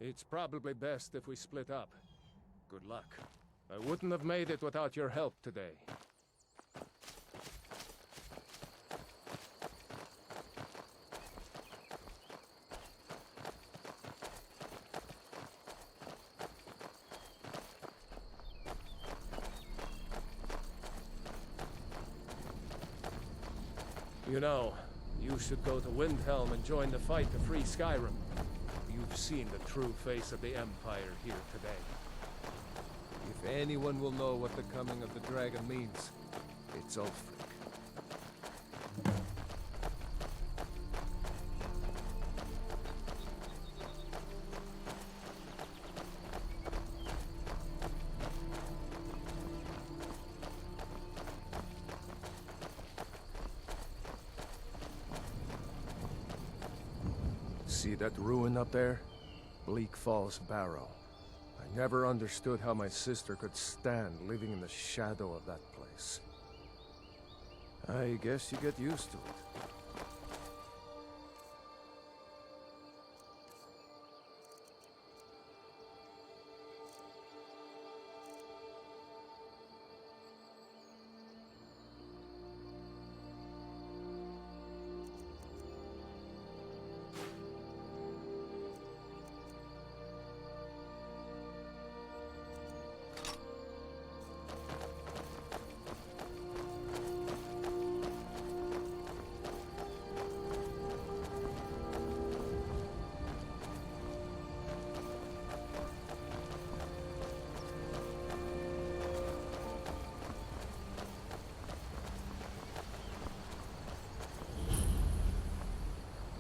It's probably best if we split up. Good luck. I wouldn't have made it without your help today. You know, you should go to Windhelm and join the fight to free Skyrim. You've seen the true face of the Empire here today. If anyone will know what the coming of the dragon means, it's Ulfric. See that ruin up there? Bleak Falls Barrow. I never understood how my sister could stand living in the shadow of that place. I guess you get used to it.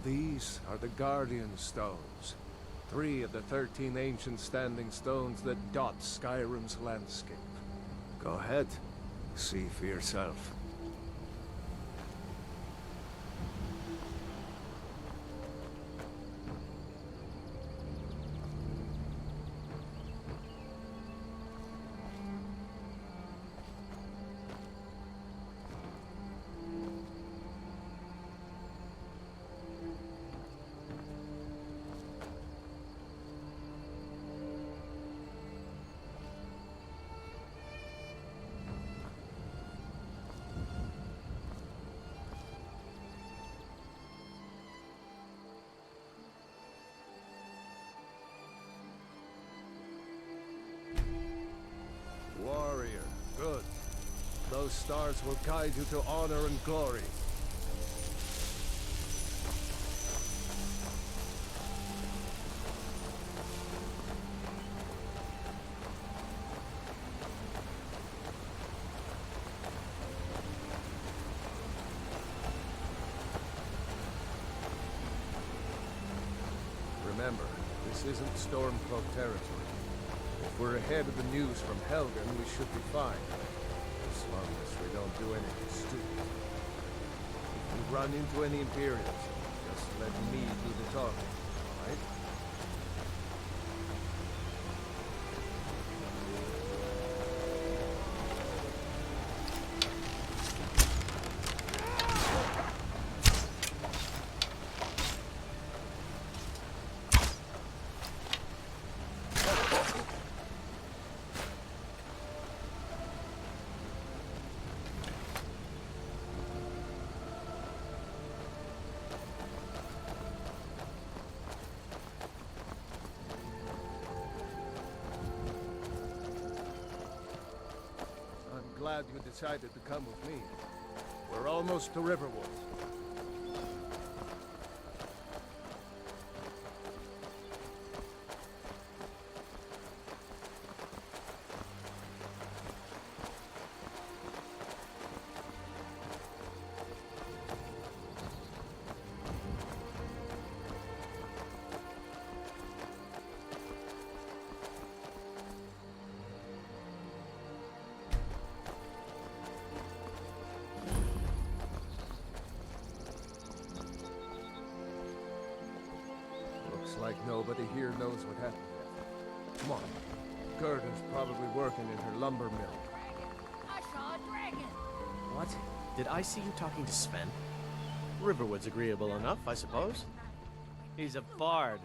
These are the Guardian Stones. 3 of the 13 ancient standing stones that dot Skyrim's landscape. Go ahead, see for yourself. Warrior, good. Those stars will guide you to honor and glory. Remember, this isn't Stormcloak territory. If we're ahead of the news from Helgen, we should be fine. As long as we don't do anything stupid. If we run into any Imperials, just let me do the talking, alright? Glad you decided to come with me. We're almost to Riverwood. Like nobody here knows what happened yet. Come on. Gerda's probably working in her lumber mill. I saw a dragon! What? Did I see you talking to Sven? Riverwood's agreeable enough, I suppose. He's a bard,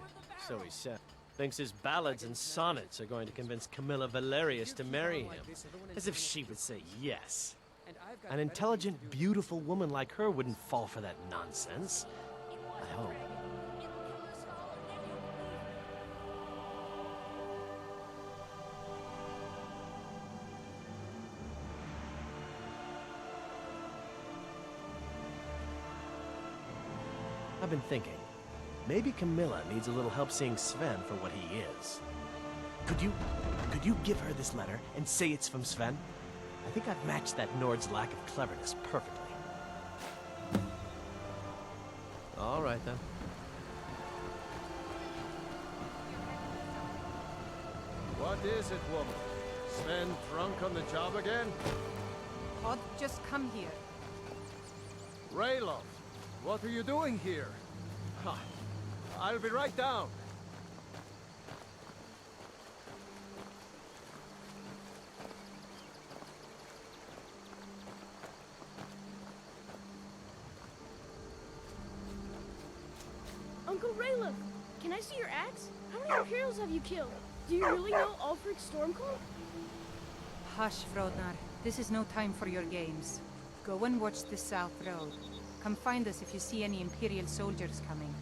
so he said. Thinks his ballads and sonnets are going to convince Camilla Valerius to marry him. As if she would say yes. An intelligent, beautiful woman like her wouldn't fall for that nonsense. I hope. I've been thinking, maybe Camilla needs a little help seeing Sven for what he is. Could you give her this letter and say it's from Sven? I think I've matched that Nord's lack of cleverness perfectly. All right, then. What is it, woman? Sven drunk on the job again? Todd, just come here. Rayloff, what are you doing here? I'll be right down. Uncle Rayleigh, can I see your axe? How many Imperials have you killed? Do you really know Ulfric's Stormcloak? Hush, Frodnar. This is no time for your games. Go and watch the South Road. Come find us if you see any Imperial soldiers coming.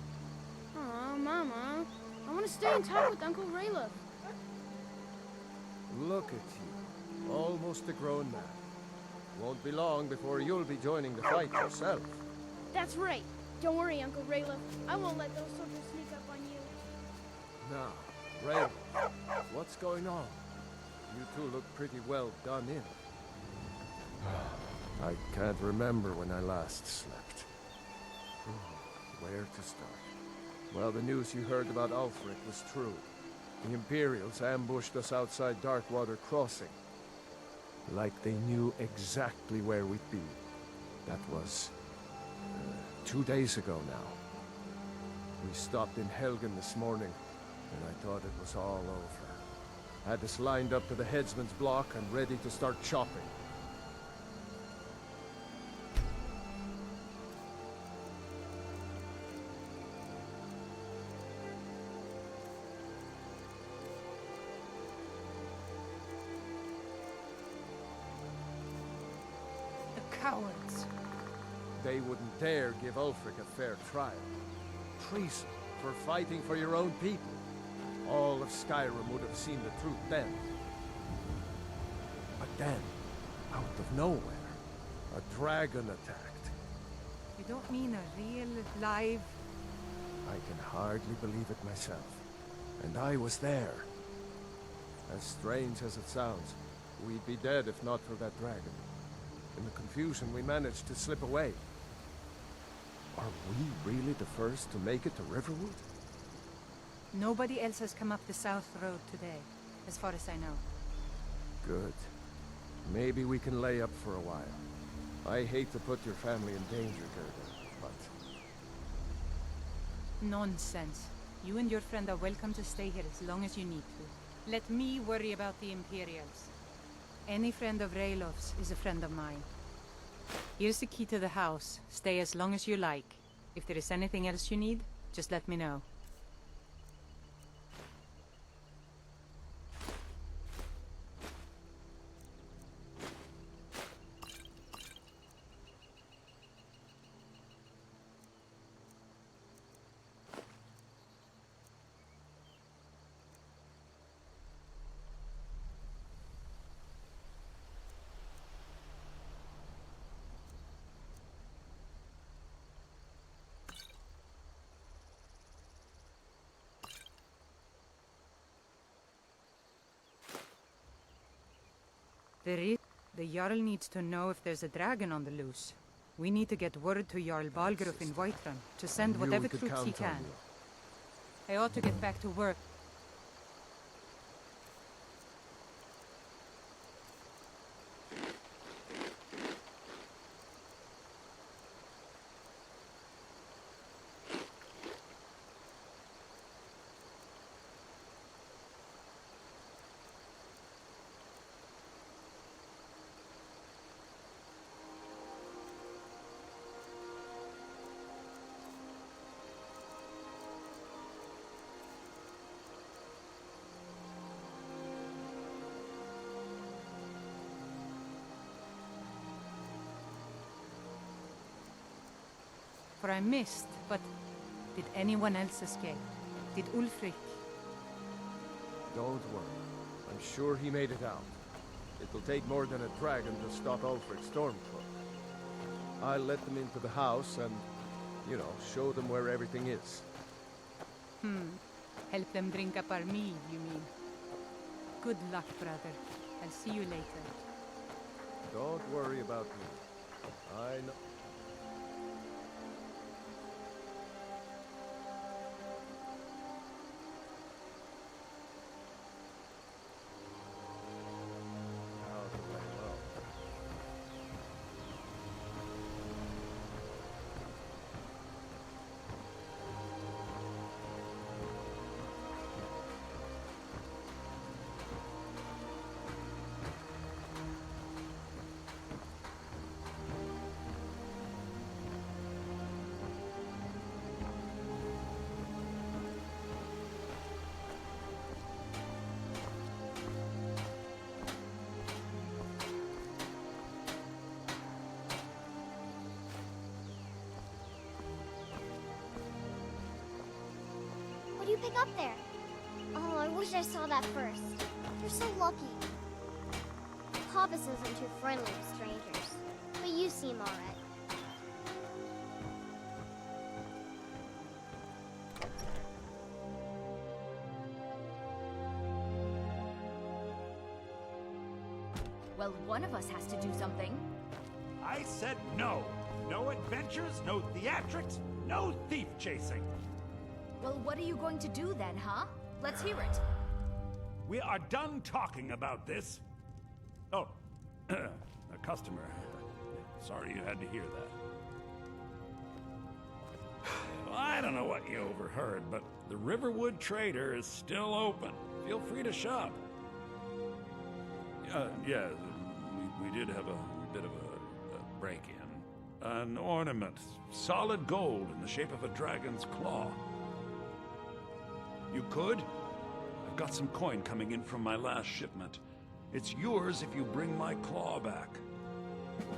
Aw, Mama. I want to stay and talk with Uncle Rayleigh. Look at you, almost a grown man. Won't be long before you'll be joining the fight yourself. That's right. Don't worry, Uncle Rayleigh. I won't let those soldiers sneak up on you. Now, Rayleigh, what's going on? You two look pretty well done in. I can't remember when I last slept. Where to start? Well, the news you heard about Ulfric was true. The Imperials ambushed us outside Darkwater Crossing. Like they knew exactly where we'd be. That was 2 days ago now. We stopped in Helgen this morning, and I thought it was all over. Had us lined up to the headsman's block and ready to start chopping. The cowards. They wouldn't dare give Ulfric a fair trial. Treason for fighting for your own people. All of Skyrim would have seen the truth then. But then, out of nowhere, a dragon attacked. You don't mean a real, live... I can hardly believe it myself. And I was there. As strange as it sounds, we'd be dead if not for that dragon. In the confusion, we managed to slip away. Are we really the first to make it to Riverwood? Nobody else has come up the South Road today, as far as I know. Good. Maybe we can lay up for a while. I hate to put your family in danger, Gerda, but... Nonsense. You and your friend are welcome to stay here as long as you need to. Let me worry about the Imperials. Any friend of Rayloff's is a friend of mine. Here's the key to the house. Stay as long as you like. If there is anything else you need, just let me know. The Jarl needs to know if there's a dragon on the loose. We need to get word to Jarl Balgruuf in Whiterun to send whatever troops he can. I ought to get back to work. for I missed, but did anyone else escape? Did Ulfric? Don't worry. I'm sure he made it out. It'll take more than a dragon to stop Ulfric's Stormcloak. I'll let them into the house and, you know, show them where everything is. Help them drink up our mead, you mean? Good luck, brother. I'll see you later. Don't worry about me. I know. How do I know? What do you pick up there? Oh, I wish I saw that first. You're so lucky. Papas isn't too friendly with strangers, but you seem alright. Well, one of us has to do something. I said no. No adventures, no theatrics, no thief chasing. Well, what are you going to do then, huh? Let's hear it. We are done talking about this. Oh, a customer. Sorry you had to hear that. Well, I don't know what you overheard, but the Riverwood Trader is still open. Feel free to shop. Yeah, we did have a bit of a break-in. An ornament, solid gold in the shape of a dragon's claw. You could? I've got some coin coming in from my last shipment. It's yours if you bring my claw back.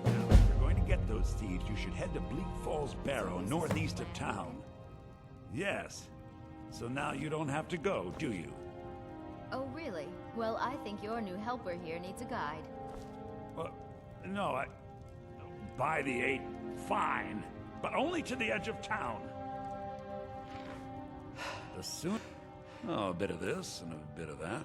Now, if you're going to get those thieves, you should head to Bleak Falls Barrow, northeast of town. Yes. So now you don't have to go, do you? Oh, really? Well, I think your new helper here needs a guide. No, By the 8, fine. But only to the edge of town. The soon... Oh, a bit of this and a bit of that.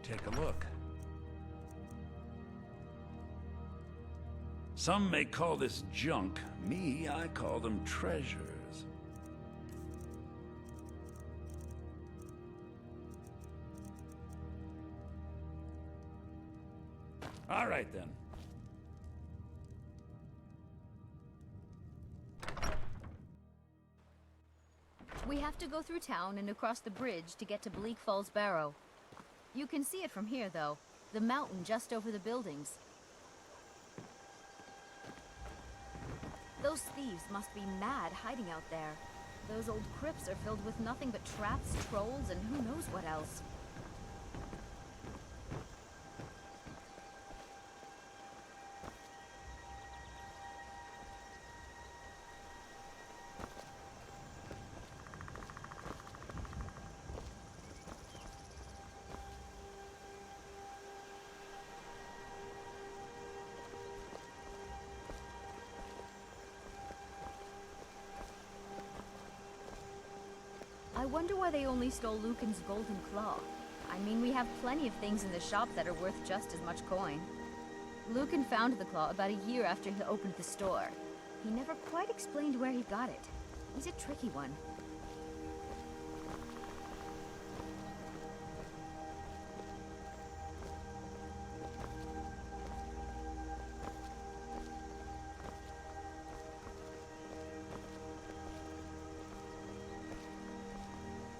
Take a look. Some may call this junk. Me, I call them treasures. All right, then. We have to go through town and across the bridge to get to Bleak Falls Barrow. You can see it from here, though. The mountain just over the buildings. Those thieves must be mad hiding out there. Those old crypts are filled with nothing but traps, trolls, and who knows what else. I wonder why they only stole Lucan's golden claw. I mean, we have plenty of things in the shop that are worth just as much coin. Lucan found the claw about a year after he opened the store. He never quite explained where he got it. He's a tricky one.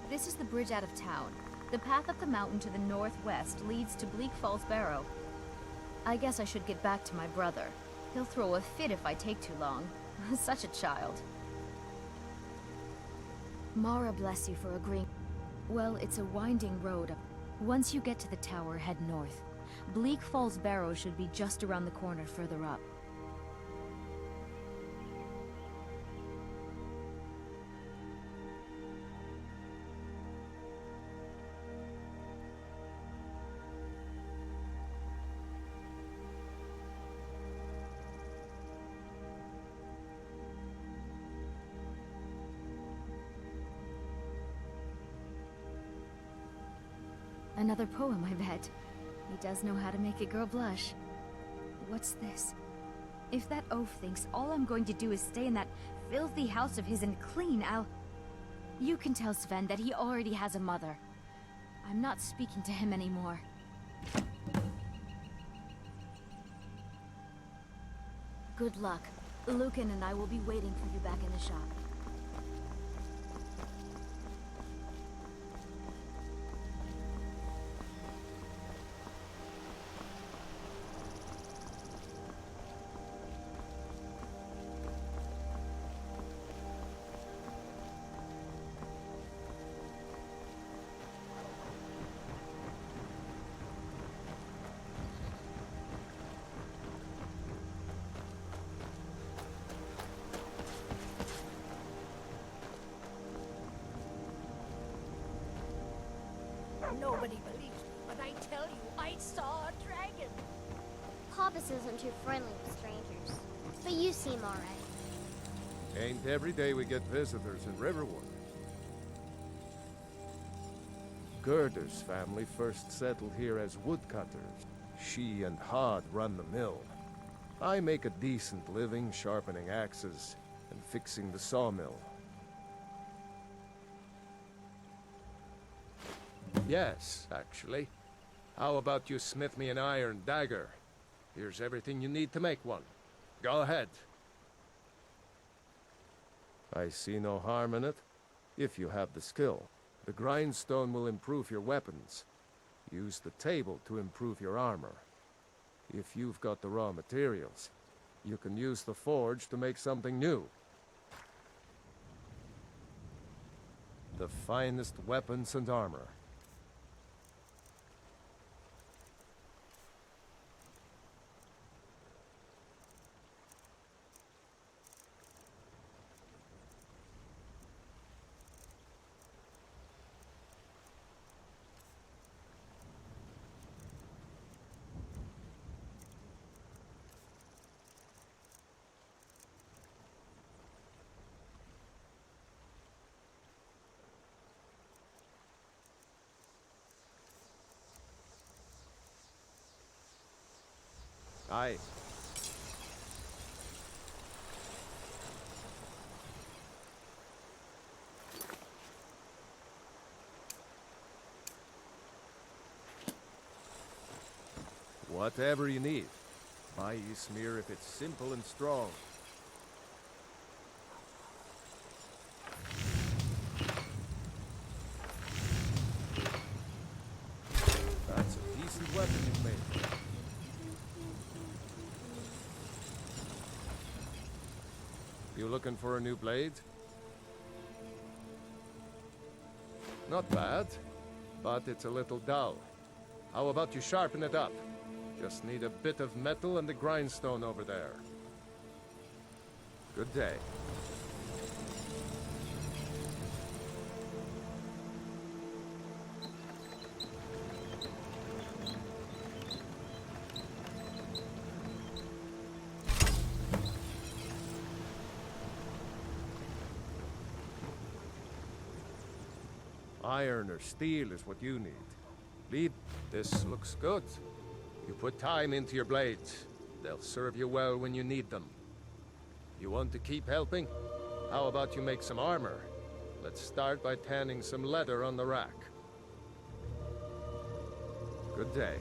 This is the bridge out of town. The path up the mountain to the northwest leads to Bleak Falls Barrow. I guess I should get back to my brother. He'll throw a fit if I take too long. Such a child. Mara bless you for agreeing. Well, it's a winding road. Once you get to the tower, head north. Bleak Falls Barrow should be just around the corner further up. Another poem, I bet. He does know how to make a girl blush. What's this? If that oaf thinks all I'm going to do is stay in that filthy house of his and clean, You can tell Sven that he already has a mother. I'm not speaking to him anymore. Good luck. Lucan and I will be waiting for you back in the shop. Nobody believes me, but I tell you, I saw a dragon. Papas isn't too friendly with strangers, but you seem alright. Ain't every day we get visitors in Riverwood. Gerda's family first settled here as woodcutters. She and Hod run the mill. I make a decent living sharpening axes and fixing the sawmill. Yes, actually. How about you smith me an iron dagger? Here's everything you need to make one. Go ahead. I see no harm in it, if you have the skill. The grindstone will improve your weapons. Use the table to improve your armor. If you've got the raw materials, you can use the forge to make something new. The finest weapons and armor. Aye. Whatever you need. Buy smear if it's simple and strong. That's a decent weapon you've made. You looking for a new blade? Not bad, but it's a little dull. How about you sharpen it up? Just need a bit of metal and the grindstone over there. Good day. Iron or steel is what you need. Lead. This looks good. You put time into your blades. They'll serve you well when you need them. You want to keep helping? How about you make some armor? Let's start by tanning some leather on the rack. Good day.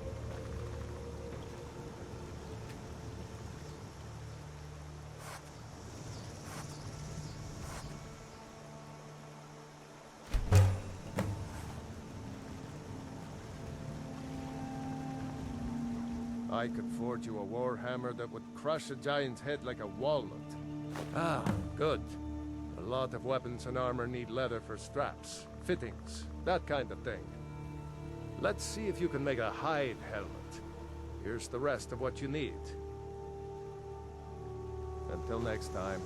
I could forge you a warhammer that would crush a giant's head like a walnut. Ah, good. A lot of weapons and armor need leather for straps, fittings, that kind of thing. Let's see if you can make a hide helmet. Here's the rest of what you need. Until next time.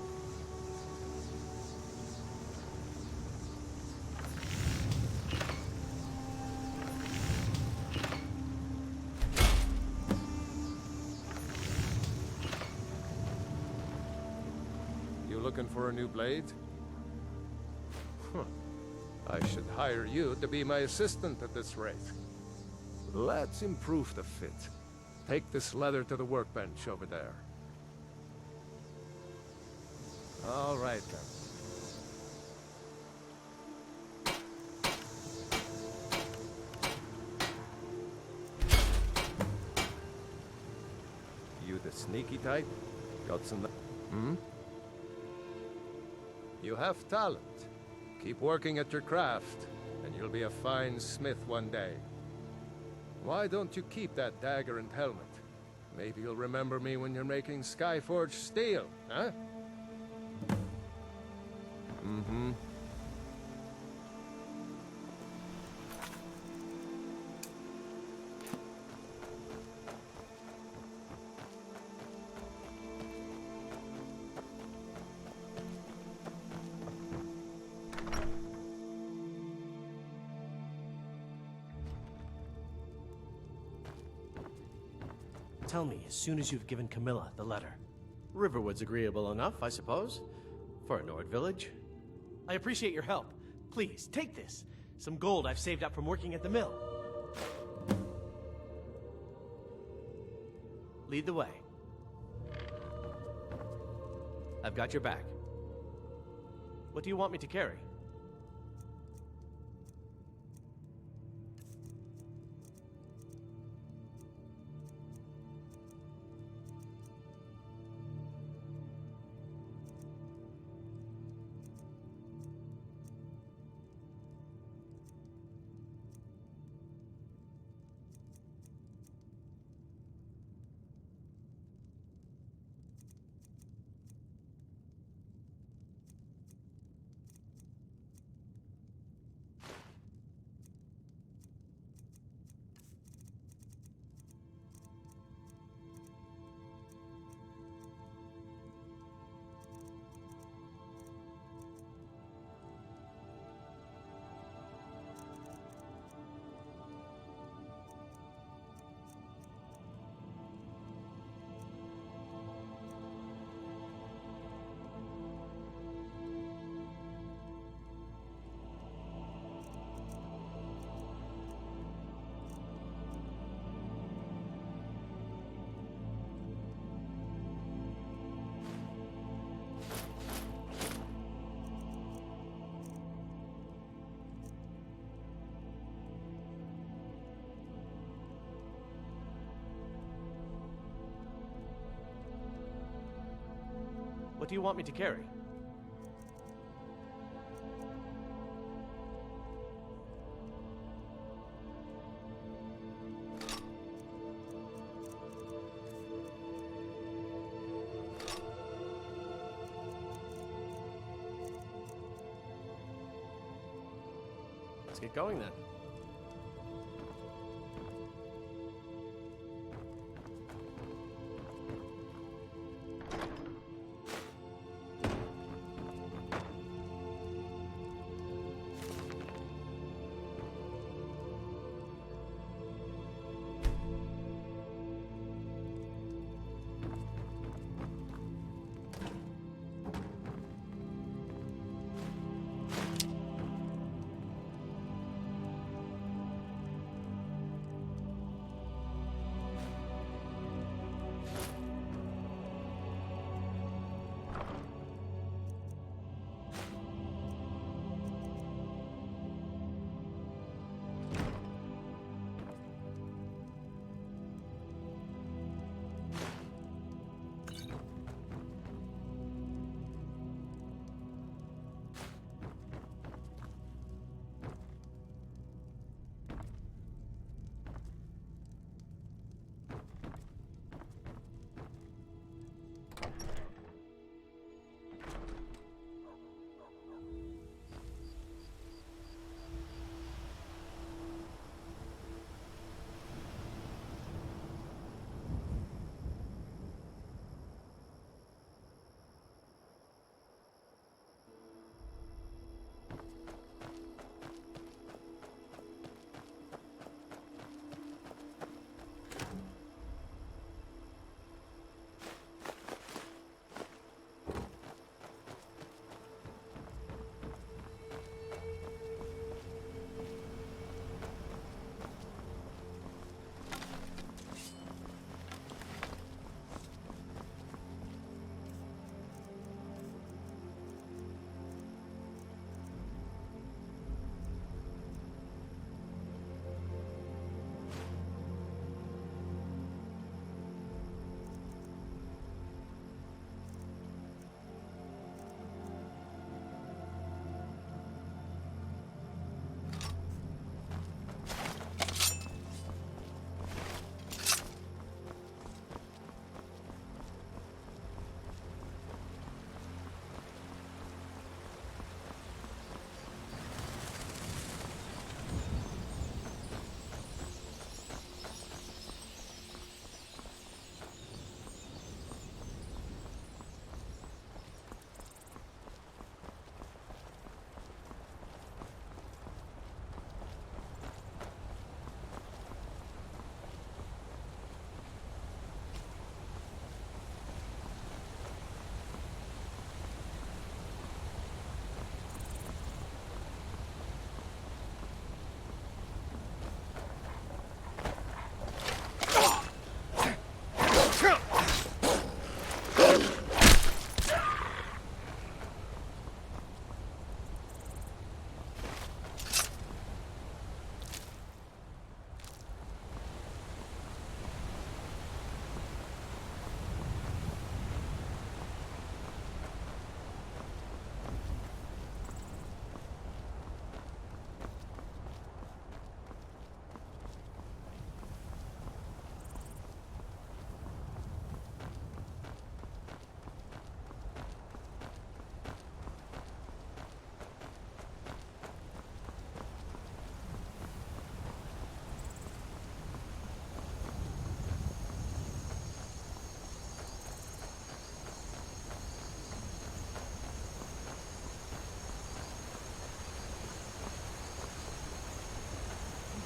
You looking for a new blade? Huh. I should hire you to be my assistant at this rate. Let's improve the fit. Take this leather to the workbench over there. All right, then. You the sneaky type? Got some... Hmm? You have talent. Keep working at your craft, and you'll be a fine smith one day. Why don't you keep that dagger and helmet? Maybe you'll remember me when you're making Skyforged steel, huh? Mm-hmm. Tell me as soon as you've given Camilla the letter. Riverwood's agreeable enough, I suppose, for a Nord village. I appreciate your help. Please, take this. Some gold I've saved up from working at the mill. Lead the way. I've got your back. What do you want me to carry? What do you want me to carry? Let's get going then.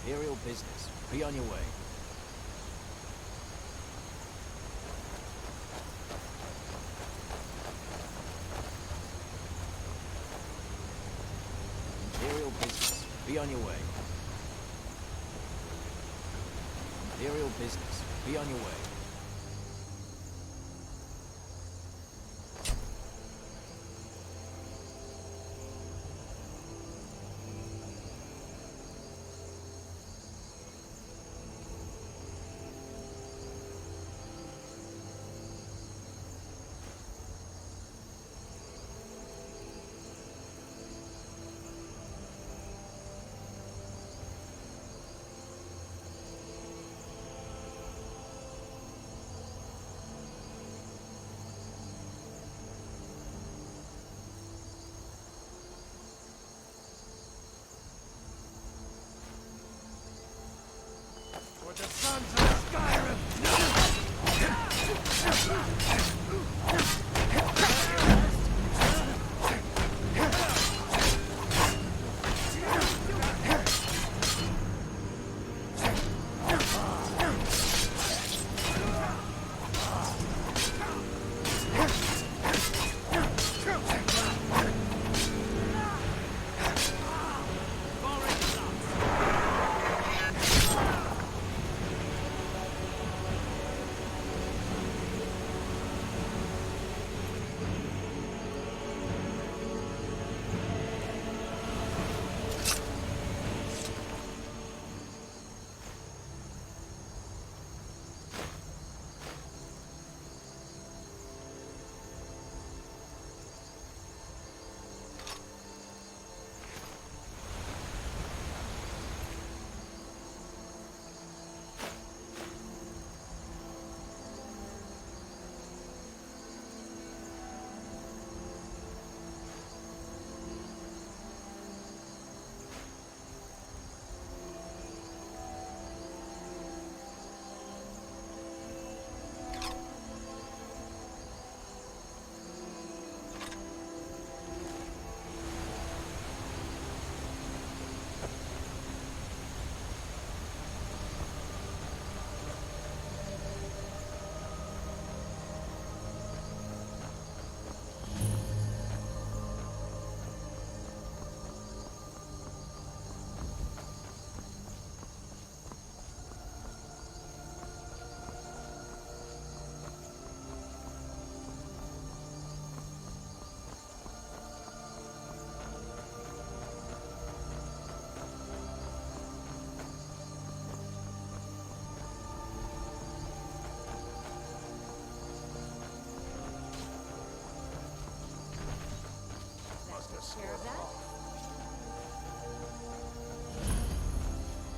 Imperial business. Be on your way. Imperial business. Be on your way. Imperial business. Be on your way. For the sons of Skyrim!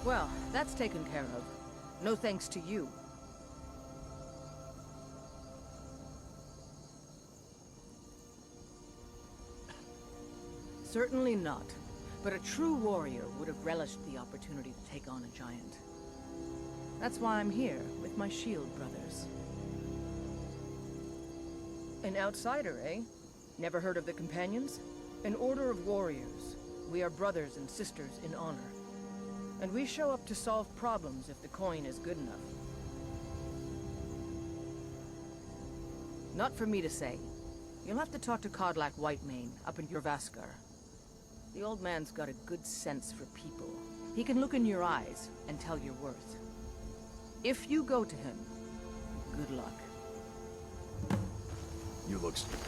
Well, that's taken care of. No thanks to you. Certainly not. But a true warrior would have relished the opportunity to take on a giant. That's why I'm here, with my shield brothers. An outsider, eh? Never heard of the Companions? An order of warriors. We are brothers and sisters in honor. And we show up to solve problems if the coin is good enough. Not for me to say. You'll have to talk to Kodlak Whitemane up in Jorvaskar. The old man's got a good sense for people. He can look in your eyes and tell your worth. If you go to him, good luck. You look stupid.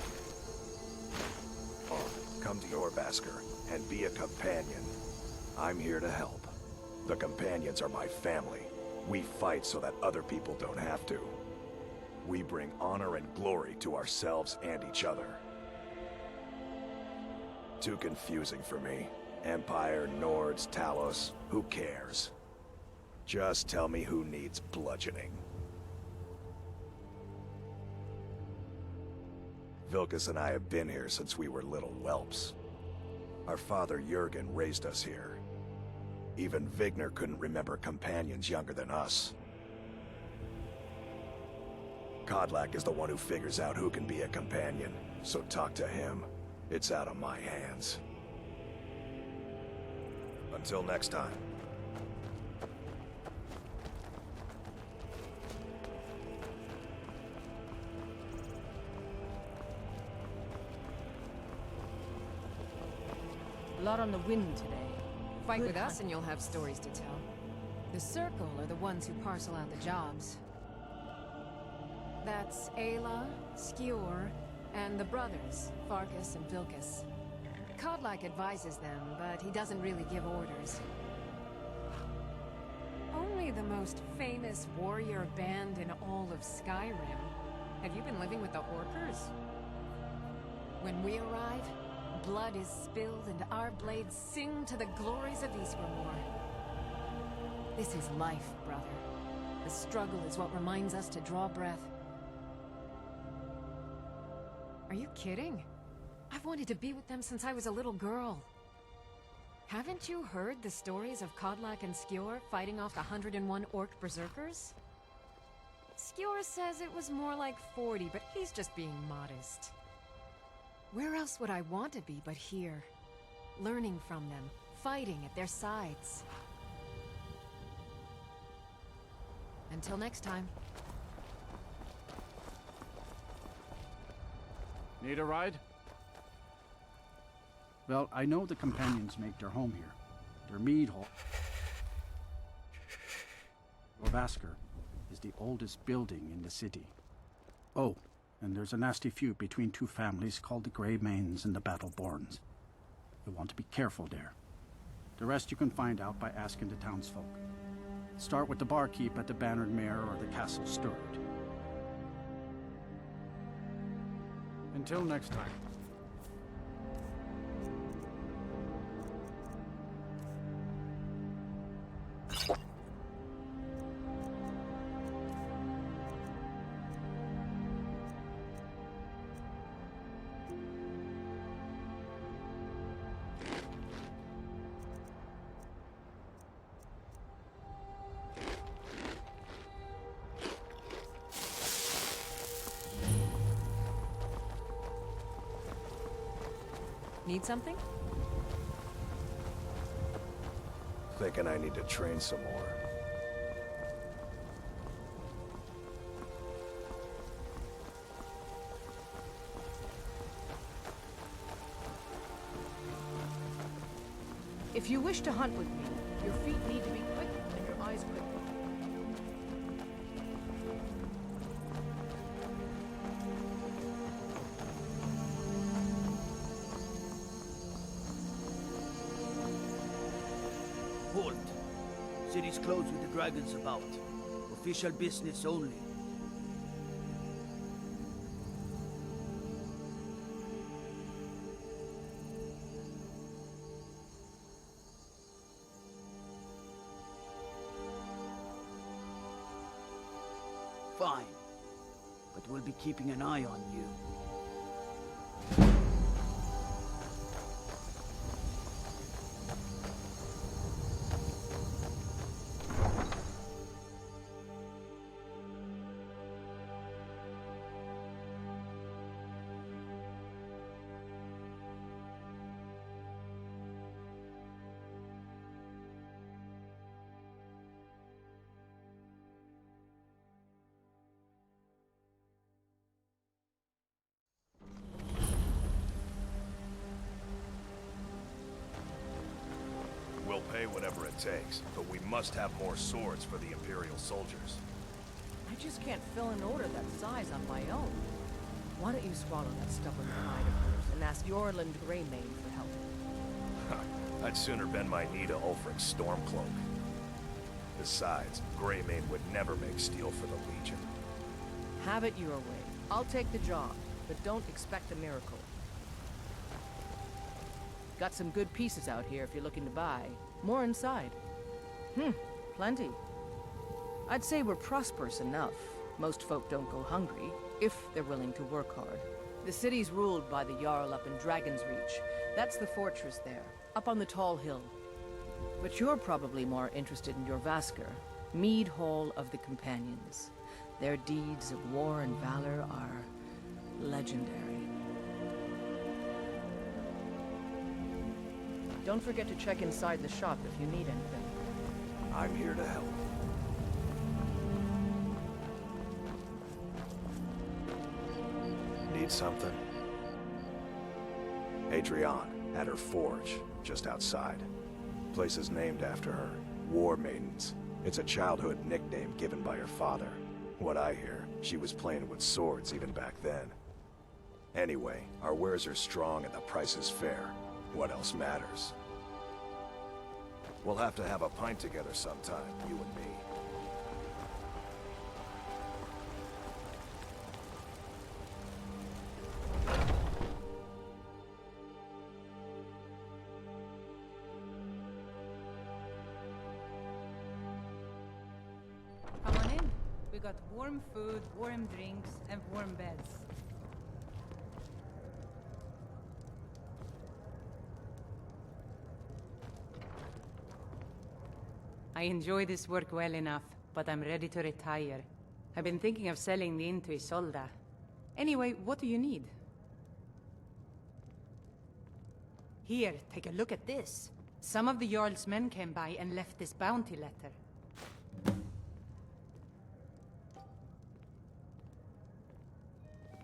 Come to Jorvaskar and be a companion. I'm here to help. The companions are my family. We fight so that other people don't have to. We bring honor and glory to ourselves and each other. Too confusing for me. Empire, Nords, Talos, who cares? Just tell me who needs bludgeoning. Vilkas and I have been here since we were little whelps. Our father Jurgen raised us here. Even Vigner couldn't remember companions younger than us. Kodlak is the one who figures out who can be a companion, so talk to him. It's out of my hands. Until next time. lot on the wind today. Fight Good with us hunt. and you'll have stories to tell. The Circle are the ones who parcel out the jobs. That's Ayla, Skior, and the brothers, Farkas and Vilkas. Kodlak advises them, but he doesn't really give orders. Only the most famous warrior band in all of Skyrim. Have you been living with the Orkers? When we arrive, blood is spilled and our blades sing to the glories of Ysgramor. This is life, brother. The struggle is what reminds us to draw breath. Are you kidding? I've wanted to be with them since I was a little girl. Haven't you heard the stories of Kodlak and Skior fighting off the 101 orc berserkers? Skior says it was more like 40, but he's just being modest. Where else would I want to be but here? Learning from them, fighting at their sides. Until next time. Need a ride? Well, I know the companions make their home here. Their mead hall, Vasker, is the oldest building in the city. Oh, and there's a nasty feud between two families called the Greymanes and the Battleborns. You'll want to be careful there. The rest you can find out by asking the townsfolk. Start with the barkeep at the Bannered Mare or the Castle Steward. Until next time. Need something? Thinking I need to train some more. If you wish to hunt with me, your feet need to be quick and your eyes quick. Halt. City's closed with the dragons about. Official business only. Fine. But we'll be keeping an eye on you. We'll pay whatever it takes, but we must have more swords for the Imperial soldiers. I just can't fill an order that size on my own. Why don't you swallow that stubborn pride of yours and ask Yorland Greymane for help? I'd sooner bend my knee to Ulfric's Stormcloak. Besides, Greymane would never make steel for the Legion. Have it your way. I'll take the job, but don't expect a miracle. Got some good pieces out here if you're looking to buy. More inside. Plenty. I'd say we're prosperous enough. Most folk don't go hungry, if they're willing to work hard. The city's ruled by the Jarl up in Dragon's Reach. That's the fortress there, up on the tall hill. But you're probably more interested in your Vasker, Mead Hall of the Companions. Their deeds of war and valor are legendary. Don't forget to check inside the shop if you need anything. I'm here to help. Need something? Adrian, At her forge, just outside. Place is named after her. War Maidens. It's a childhood nickname given by her father. What I hear, she was playing with swords even back then. Anyway, our wares are strong and the price is fair. What else matters? We'll have to have a pint together sometime, you and me. Come on in. We got warm food, warm drinks, and warm beds. I enjoy this work well enough, but I'm ready to retire. I've been thinking of selling the inn to Isolda. Anyway, what do you need? Here, take a look at this. Some of the Jarl's men came by and left this bounty letter.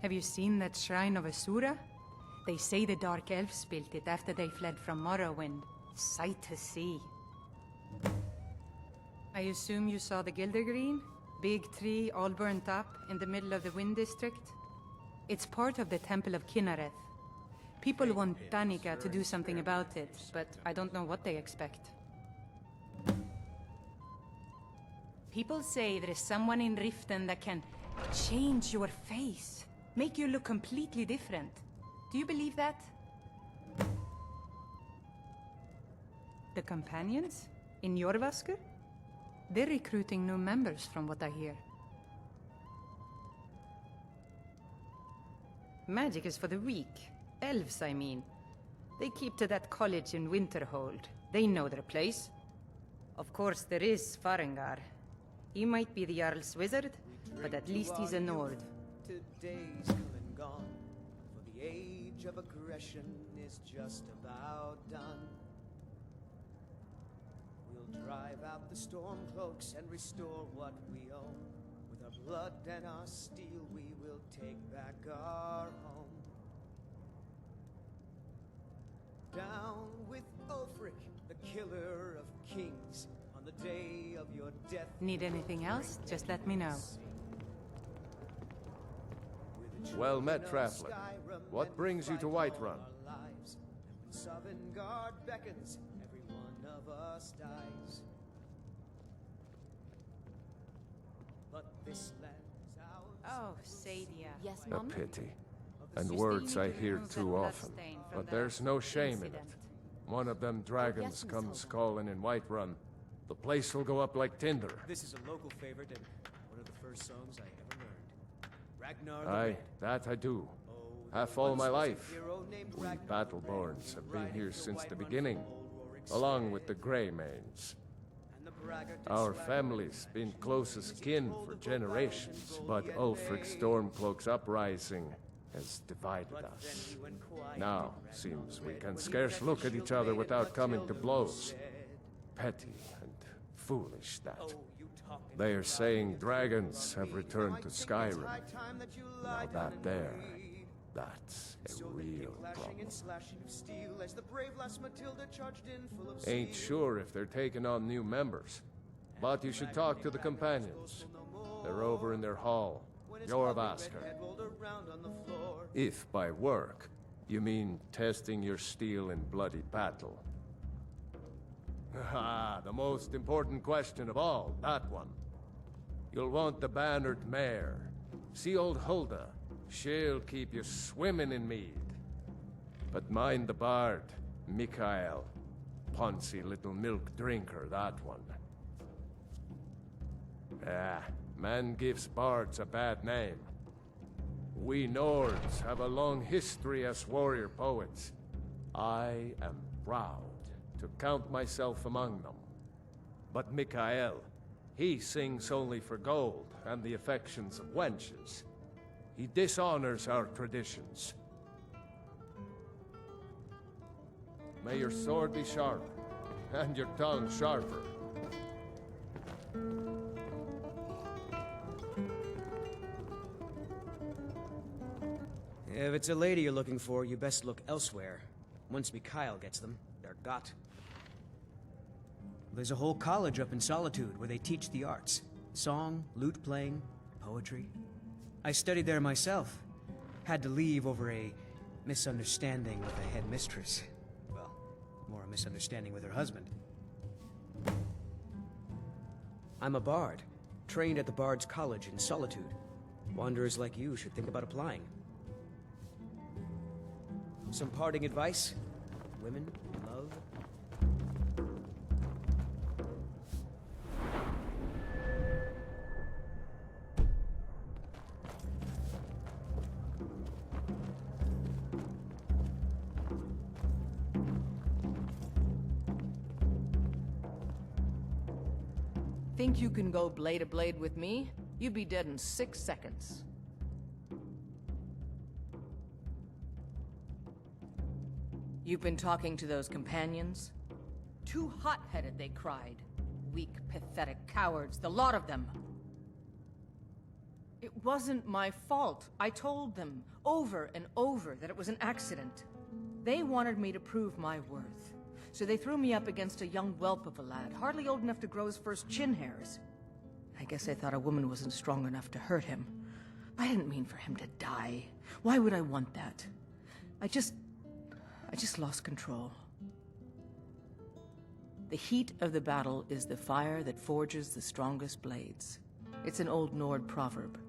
Have you seen that shrine of Asura? They say the Dark Elves built it after they fled from Morrowind. Sight to see. I assume you saw the Gildergreen? Big tree, all burnt up, in the middle of the Wind District? It's part of the Temple of Kinnareth. People want Danica to do something about it, but I don't know what they expect. People say there is someone in Riften that can change your face, make you look completely different. Do you believe that? The companions? In Jorvaskr? They're recruiting new members from what I hear. Magic is for the weak. Elves, I mean. They keep to that college in Winterhold. They know their place. Of course, there is Farengar. He might be the Jarl's wizard, but at least he's a Nord. Today's come and gone, for the age of aggression is just about done. We'll drive out the Stormcloaks and restore what we own. With our blood and our steel, we will take back our home. Down with Ulfric, the killer of kings, on the day of your death. Need anything else? Just let me know. Well met, traveler. What brings you to Whiterun? Sovngarde beckons, every one of us dies. But this land is ours. Oh, Sadia. Yes, A Mom? pity. And words I hear too often. But there's no shame in it. One of them dragons comes calling in Whiterun. The place will go up like tinder. This is a local favorite and one of the first songs I ever learned. Ragnar the Aye, Red. that I do. Half all my life. We Battleborns have been here since the beginning, along with the Greymanes. Our family's been closest kin for generations, but Ulfric's Stormcloak's uprising has divided us. Now, seems we can scarce look at each other without coming to blows. Petty and foolish, that. They are saying dragons have returned to Skyrim. Now that there, that's a real problem. Ain't sure if they're taking on new members, but you should talk to the companions. They're over in their hall, Jorvaskr. If by work, you mean testing your steel in bloody battle. Ah, the most important question of all, that one. You'll want the bannered mare. See old Hulda. She'll keep you swimming in mead. But mind the bard, Mikael. Poncy little milk drinker, that one. Ah, man gives bards a bad name. We Nords have a long history as warrior poets. I am proud to count myself among them. But Mikael, he sings only for gold and the affections of wenches. He dishonors our traditions. May your sword be sharp, and your tongue sharper. If it's a lady you're looking for, you best look elsewhere. Once Mikhail gets them, they're got. There's a whole college up in Solitude where they teach the arts. Song, lute playing, poetry. I studied there myself. Had to leave over a misunderstanding with the headmistress. Well, more a misunderstanding with her husband. I'm a bard, trained at the Bard's College in Solitude. Wanderers like you should think about applying. Some parting advice? Women, love. Think you can go blade to blade with me? You'd be dead in 6 seconds. You've been talking to those companions? Too hot-headed, they cried. Weak, pathetic cowards, the lot of them. It wasn't my fault. I told them, over and over, that it was an accident. They wanted me to prove my worth. So they threw me up against a young whelp of a lad, hardly old enough to grow his first chin hairs. I guess they thought a woman wasn't strong enough to hurt him. I didn't mean for him to die. Why would I want that? I just lost control. The heat of the battle is the fire that forges the strongest blades. It's an old Nord proverb.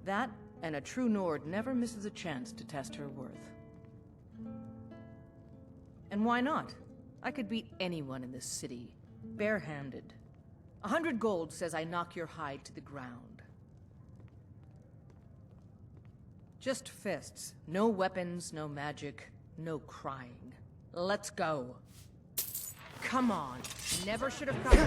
That, and a true Nord never misses a chance to test her worth. And why not? I could beat anyone in this city, barehanded. 100 gold says I knock your hide to the ground. Just fists. No weapons, no magic, no crying. Let's go. Come on. Never should have come.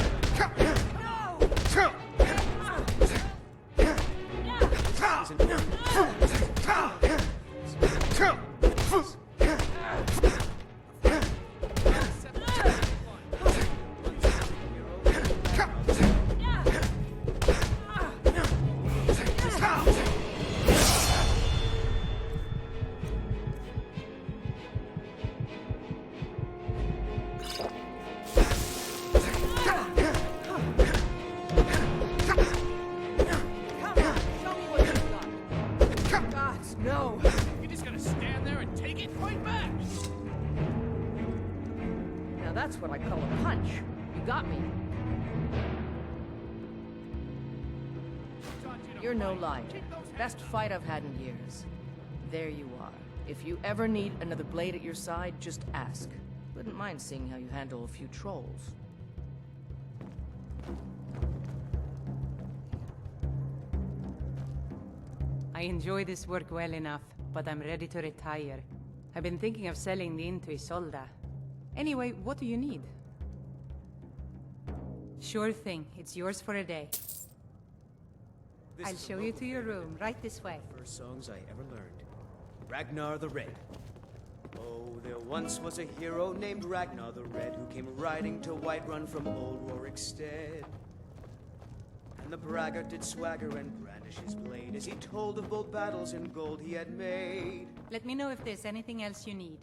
That's what I call a punch. You got me. You're no liar. Best fight I've had in years. There you are. If you ever need another blade at your side, just ask. Wouldn't mind seeing how you handle a few trolls. I enjoy this work well enough, but I'm ready to retire. I've been thinking of selling the inn to Isolda. Anyway, what do you need? Sure thing. It's yours for a day. I'll show you to your room, right this way. First songs I ever learned. Ragnar the Red. Oh, there once was a hero named Ragnar the Red who came riding to Whiterun from old Rorikstead. And the braggart did swagger and brandish his blade as he told of bold battles and gold he had made. Let me know if there's anything else you need.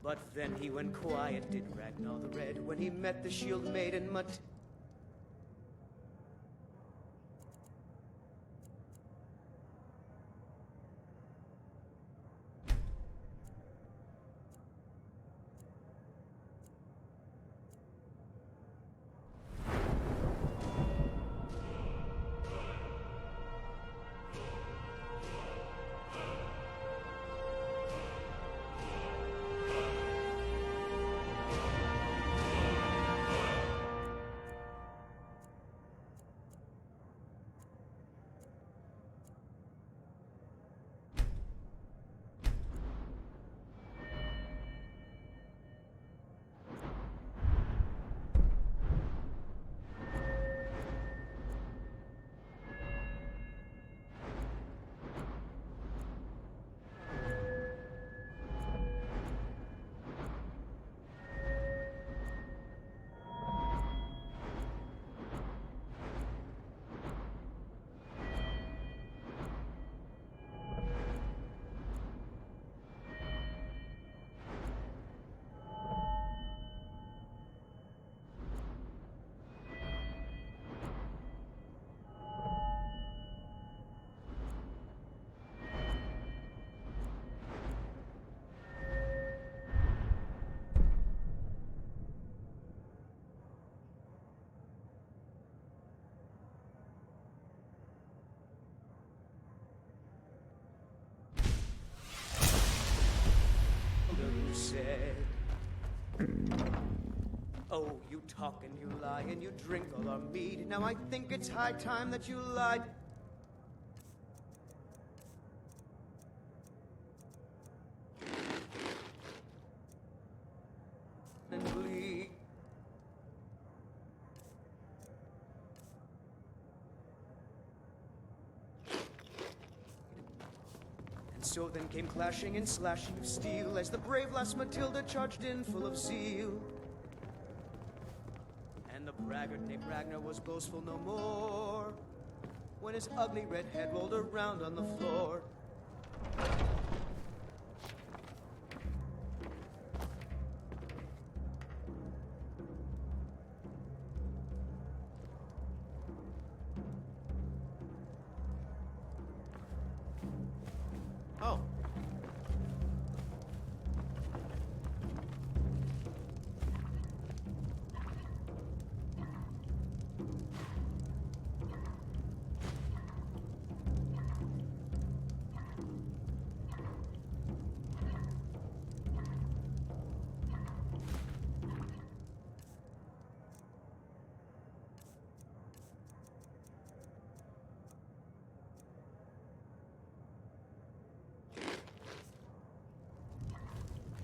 But then he went quiet, did Ragnar the Red, when he met the shield maiden Oh, you talk and you lie and you drink all our mead. Now I think it's high time that you lied. And bleed. And so then came clashing and slashing of steel as the brave lass Matilda charged in full of zeal. And the braggart named Ragnar was boastful no more when his ugly red head rolled around on the floor. Oh.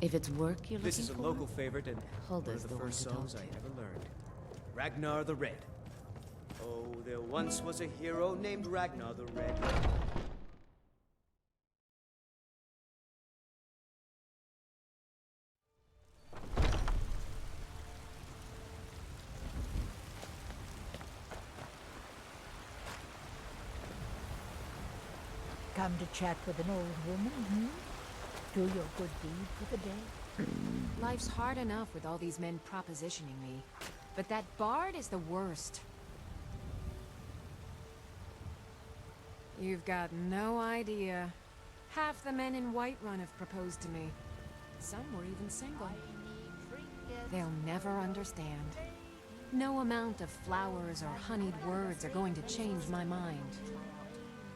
If it's work you're looking for... This is a local favorite and one Hulda's of the the one first to talk songs I to. ever learned. Ragnar the Red. Oh, there once was a hero named Ragnar the Red. Come to chat with an old woman, Do your good deed for the day? Life's hard enough with all these men propositioning me. But that bard is the worst. You've got no idea. Half the men in Whiterun have proposed to me. Some were even single. They'll never understand. No amount of flowers or honeyed words are going to change my mind.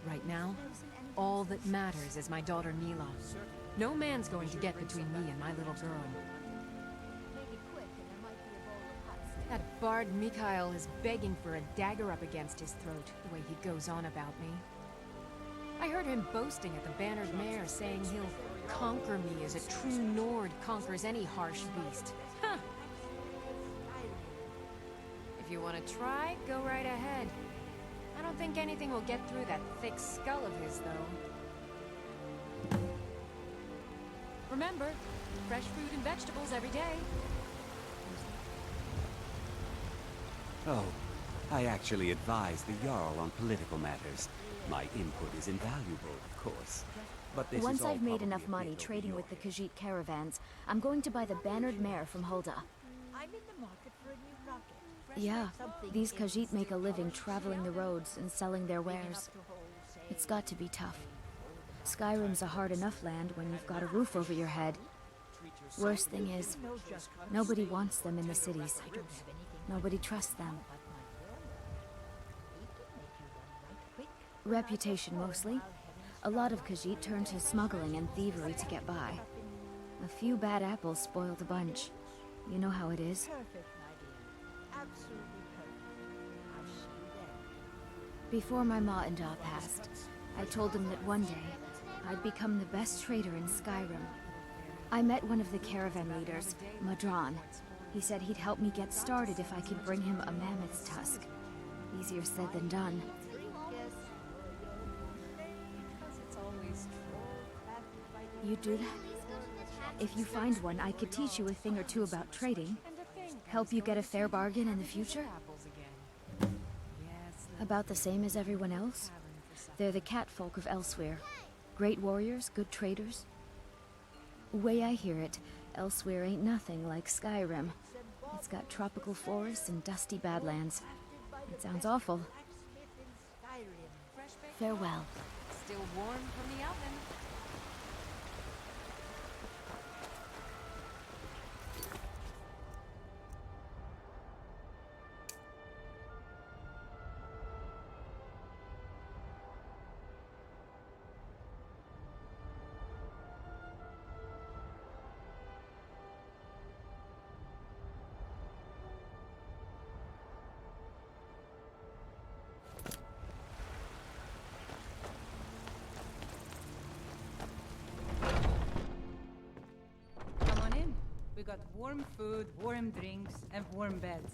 Right now, all that matters is my daughter Mila. No man's going to get between me and my little girl. That bard Mikhail is begging for a dagger up against his throat, the way he goes on about me. I heard him boasting at the Bannered Mare, saying he'll conquer me as a true Nord conquers any harsh beast. Huh. If you want to try, go right ahead. I don't think anything will get through that thick skull of his, though. Remember, fresh fruit and vegetables every day. Oh, I actually advise the Jarl on political matters. My input is invaluable, of course. But this Once is all I've made probably enough a money bit trading over with the your Khajiit caravans, I'm going to buy the Bannered Mare from Hulda. I'm in the market for a new rocket. Yeah, Something these in Khajiit make a living polished traveling the roads and selling their wares. It's got to be tough. Skyrim's a hard enough land when you've got a roof over your head. Worst thing is, nobody wants them in the cities. Nobody trusts them. Reputation, mostly. A lot of Khajiit turn to smuggling and thievery to get by. A few bad apples spoil the bunch. You know how it is. Perfect, my dear. Absolutely perfect. I'll see you then. Before my ma and Da passed, I told them that one day, I'd become the best trader in Skyrim. I met one of the caravan leaders, Madron. He said he'd help me get started if I could bring him a mammoth's tusk. Easier said than done. You do that? If you find one, I could teach you a thing or two about trading. Help you get a fair bargain in the future? About the same as everyone else? They're the catfolk of Elsewhere. Great warriors, good traders. Way I hear it, Elsewhere ain't nothing like Skyrim. It's got tropical forests and dusty badlands. It sounds awful. Farewell. Still warm from the oven. got warm food, warm drinks, and warm beds.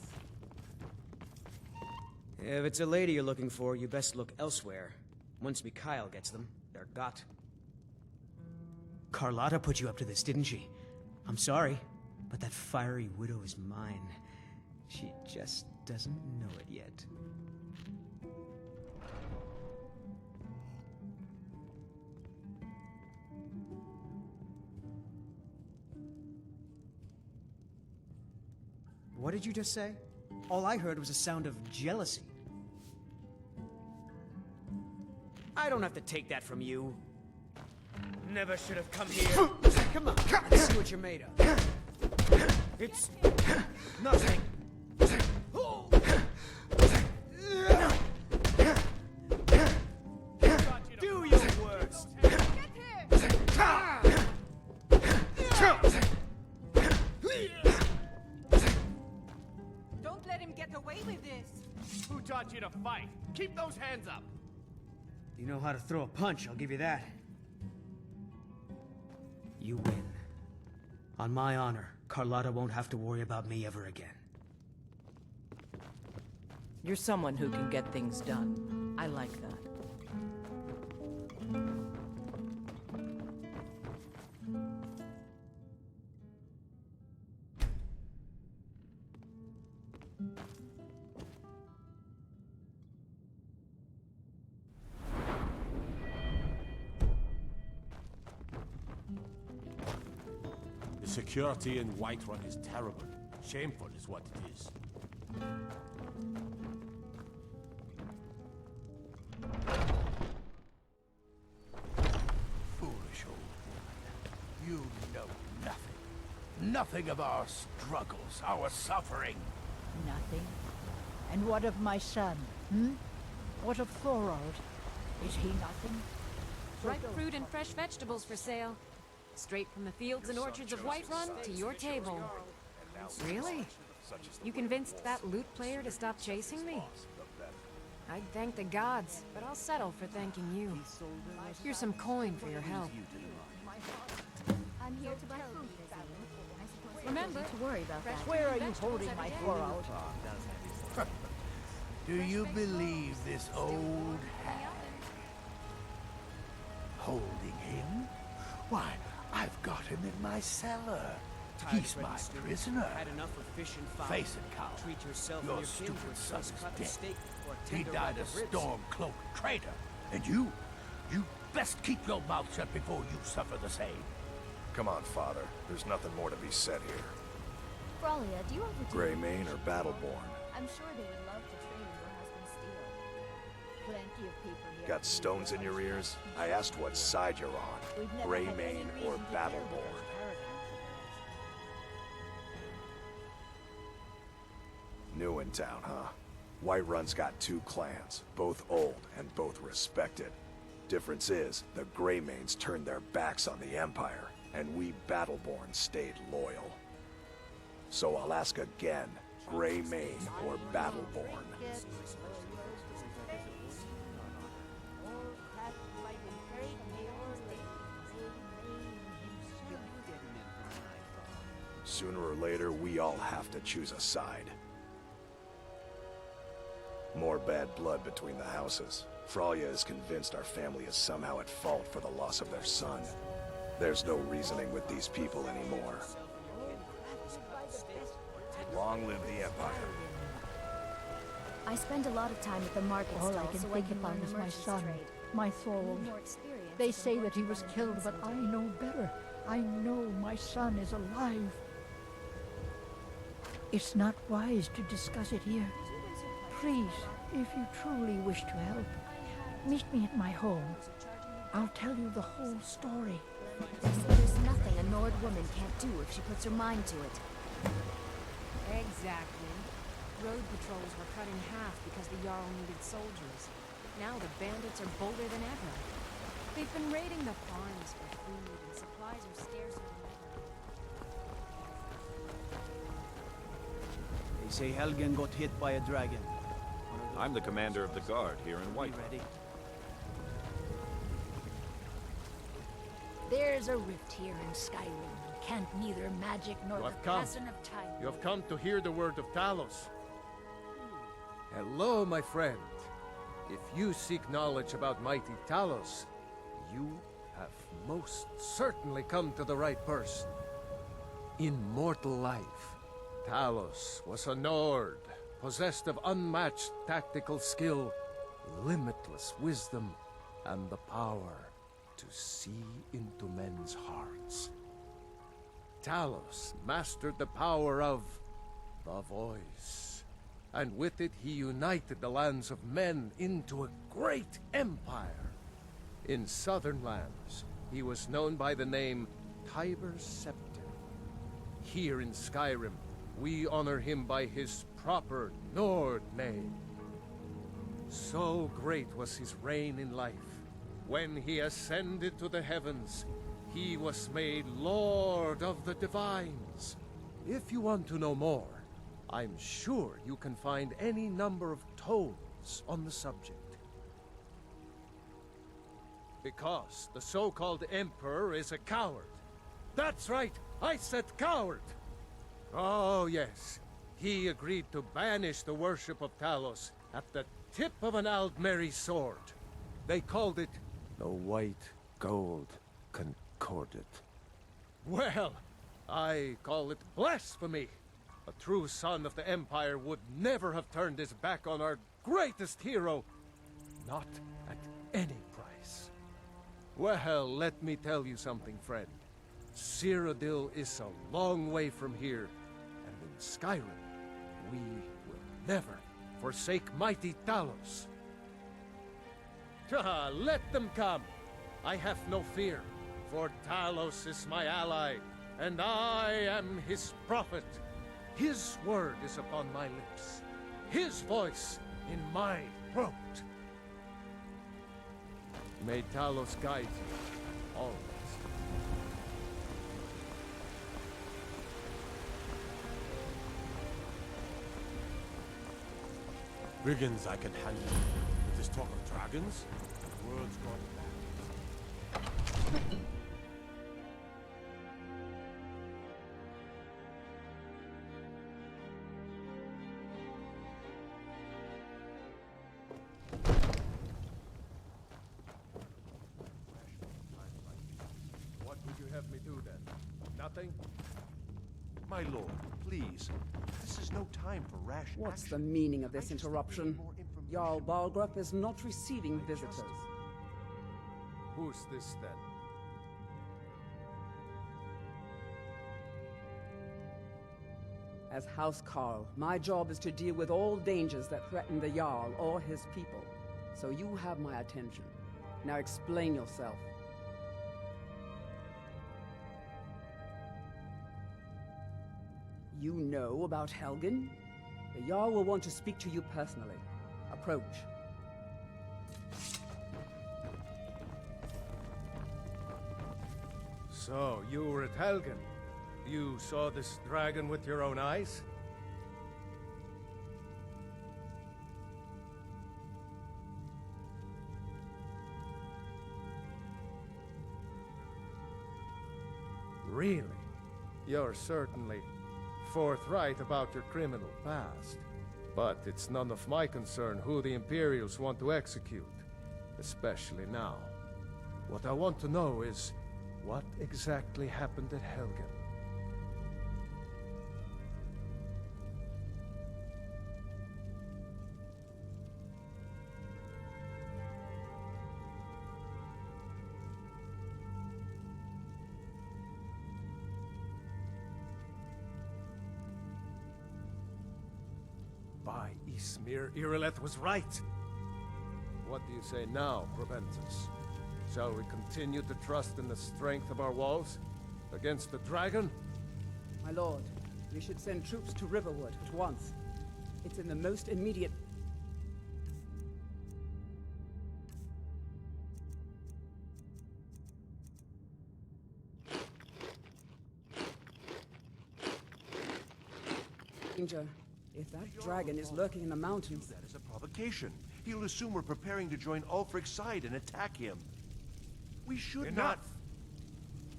If it's a lady you're looking for, you best look elsewhere. Once Mikhail gets them, they're got. Carlotta put you up to this, didn't she? I'm sorry, but that fiery widow is mine. She just doesn't know it yet. What did you just say? All I heard was a sound of jealousy. I don't have to take that from you. Never should have come here. Come on, let's see what you're made of. It's nothing. Do your worst. Don't let him get away with this. Who taught you to fight? Keep those hands up! You know how to throw a punch, I'll give you that. You win. On my honor, Carlotta won't have to worry about me ever again. You're someone who can get things done. I like that. The security in Whiterun is terrible. Shameful is what it is. Foolish old woman. You know nothing. Nothing of our struggles, our suffering. Nothing. And what of my son? What of Thorold? Is he nothing? Ripe fruit and fresh vegetables for sale. Straight from the fields and orchards of Whiterun to your table. Really? You convinced that lute player to stop chasing me? I'd thank the gods, but I'll settle for thanking you. Here's some coin for your help. I'm here to buy food, Lizzie. Remember to worry about that. Where are you holding my Thorold? Do you believe this old hag? Holding him? Why, I've got him in my cellar. He's my prisoner. Had enough of fish and fowl. Face it, coward. Treat yourself Your and your kin stupid to a son slice is cut of dead. steak or a He tender died rack a of ribs. storm-cloaked traitor. And you best keep your mouth shut before you suffer the same. Come on, Father. There's nothing more to be said here. Fralia, do you ever do... Greymane or Battleborn? I'm sure they would love to trade in your husband's steel. Plenty of people here. Got stones in your ears? I asked what side you're on. Greymane or Battleborn? New in town, huh? Whiterun's got two clans, both old and both respected. Difference is, the Greymanes turned their backs on the Empire, and we Battleborn stayed loyal. So I'll ask again, Greymane or Battleborn? Sooner or later, we all have to choose a side. More bad blood between the houses. Fralia is convinced our family is somehow at fault for the loss of their son. There's no reasoning with these people anymore. Long live the Empire. I spend a lot of time at the market All stall I can so think I can about learn is the my merchant's son, trade. my Thorold. More experience They with the say that he was merchants killed, and but I so know better. I know my son is alive. It's not wise to discuss it here. Please, if you truly wish to help, meet me at my home. I'll tell you the whole story. They say there's nothing a Nord woman can't do if she puts her mind to it. Exactly. Road patrols were cut in half because the Jarl needed soldiers. Now the bandits are bolder than ever. They've been raiding the farms for food, and supplies are scarcer than ever. They say Helgen got hit by a dragon. I'm the commander of the guard here in Whiterun. Ready? There's a rift here in Skyrim, can't neither magic nor You the have come. passing of time. You have come to hear the word of Talos. Hello, my friend. If you seek knowledge about mighty Talos, you have most certainly come to the right person. In mortal life, Talos was a Nord, possessed of unmatched tactical skill, limitless wisdom, and the power to see into men's hearts. Talos mastered the power of the voice, and with it he united the lands of men into a great empire. In southern lands, he was known by the name Tiber Septim. Here in Skyrim, we honor him by his proper Nord name. So great was his reign in life. When he ascended to the heavens, he was made Lord of the Divines. If you want to know more, I'm sure you can find any number of tomes on the subject. Because the so-called Emperor is a coward. That's right, I said coward! Oh yes, he agreed to banish the worship of Talos at the tip of an Aldmeri sword. They called it the White Gold Concordat. Well, I call it blasphemy. A true son of the Empire would never have turned his back on our greatest hero. Not at any price. Well, let me tell you something, friend. Cyrodiil is a long way from here, and in Skyrim, we will never forsake mighty Talos. Let them come. I have no fear, for Talos is my ally, and I am his prophet. His word is upon my lips, his voice in my throat. May Talos guide you, always. Brigands I can handle. With this talk of dragons, the world's gone back. What would you have me do then? Nothing? My lord, please. This is no time for rash What's action. the meaning of this interruption? Jarl Balgruuf is not receiving visitors. Who's this then? As House Carl, my job is to deal with all dangers that threaten the Jarl or his people. So you have my attention. Now explain yourself. You know about Helgen? The Jarl will want to speak to you personally. Approach. So, you were at Helgen. You saw this dragon with your own eyes? Really? You're certainly forthright about your criminal past. But it's none of my concern who the Imperials want to execute, especially now. What I want to know is, what exactly happened at Helgen? By Ysmir, Irileth was right! What do you say now, Proventus? Shall we continue to trust in the strength of our walls? Against the dragon? My lord, we should send troops to Riverwood at once. It's in the most immediate... danger. If that dragon is lurking in the mountains... That is a provocation. He'll assume we're preparing to join Ulfric's side and attack him. We should Enough!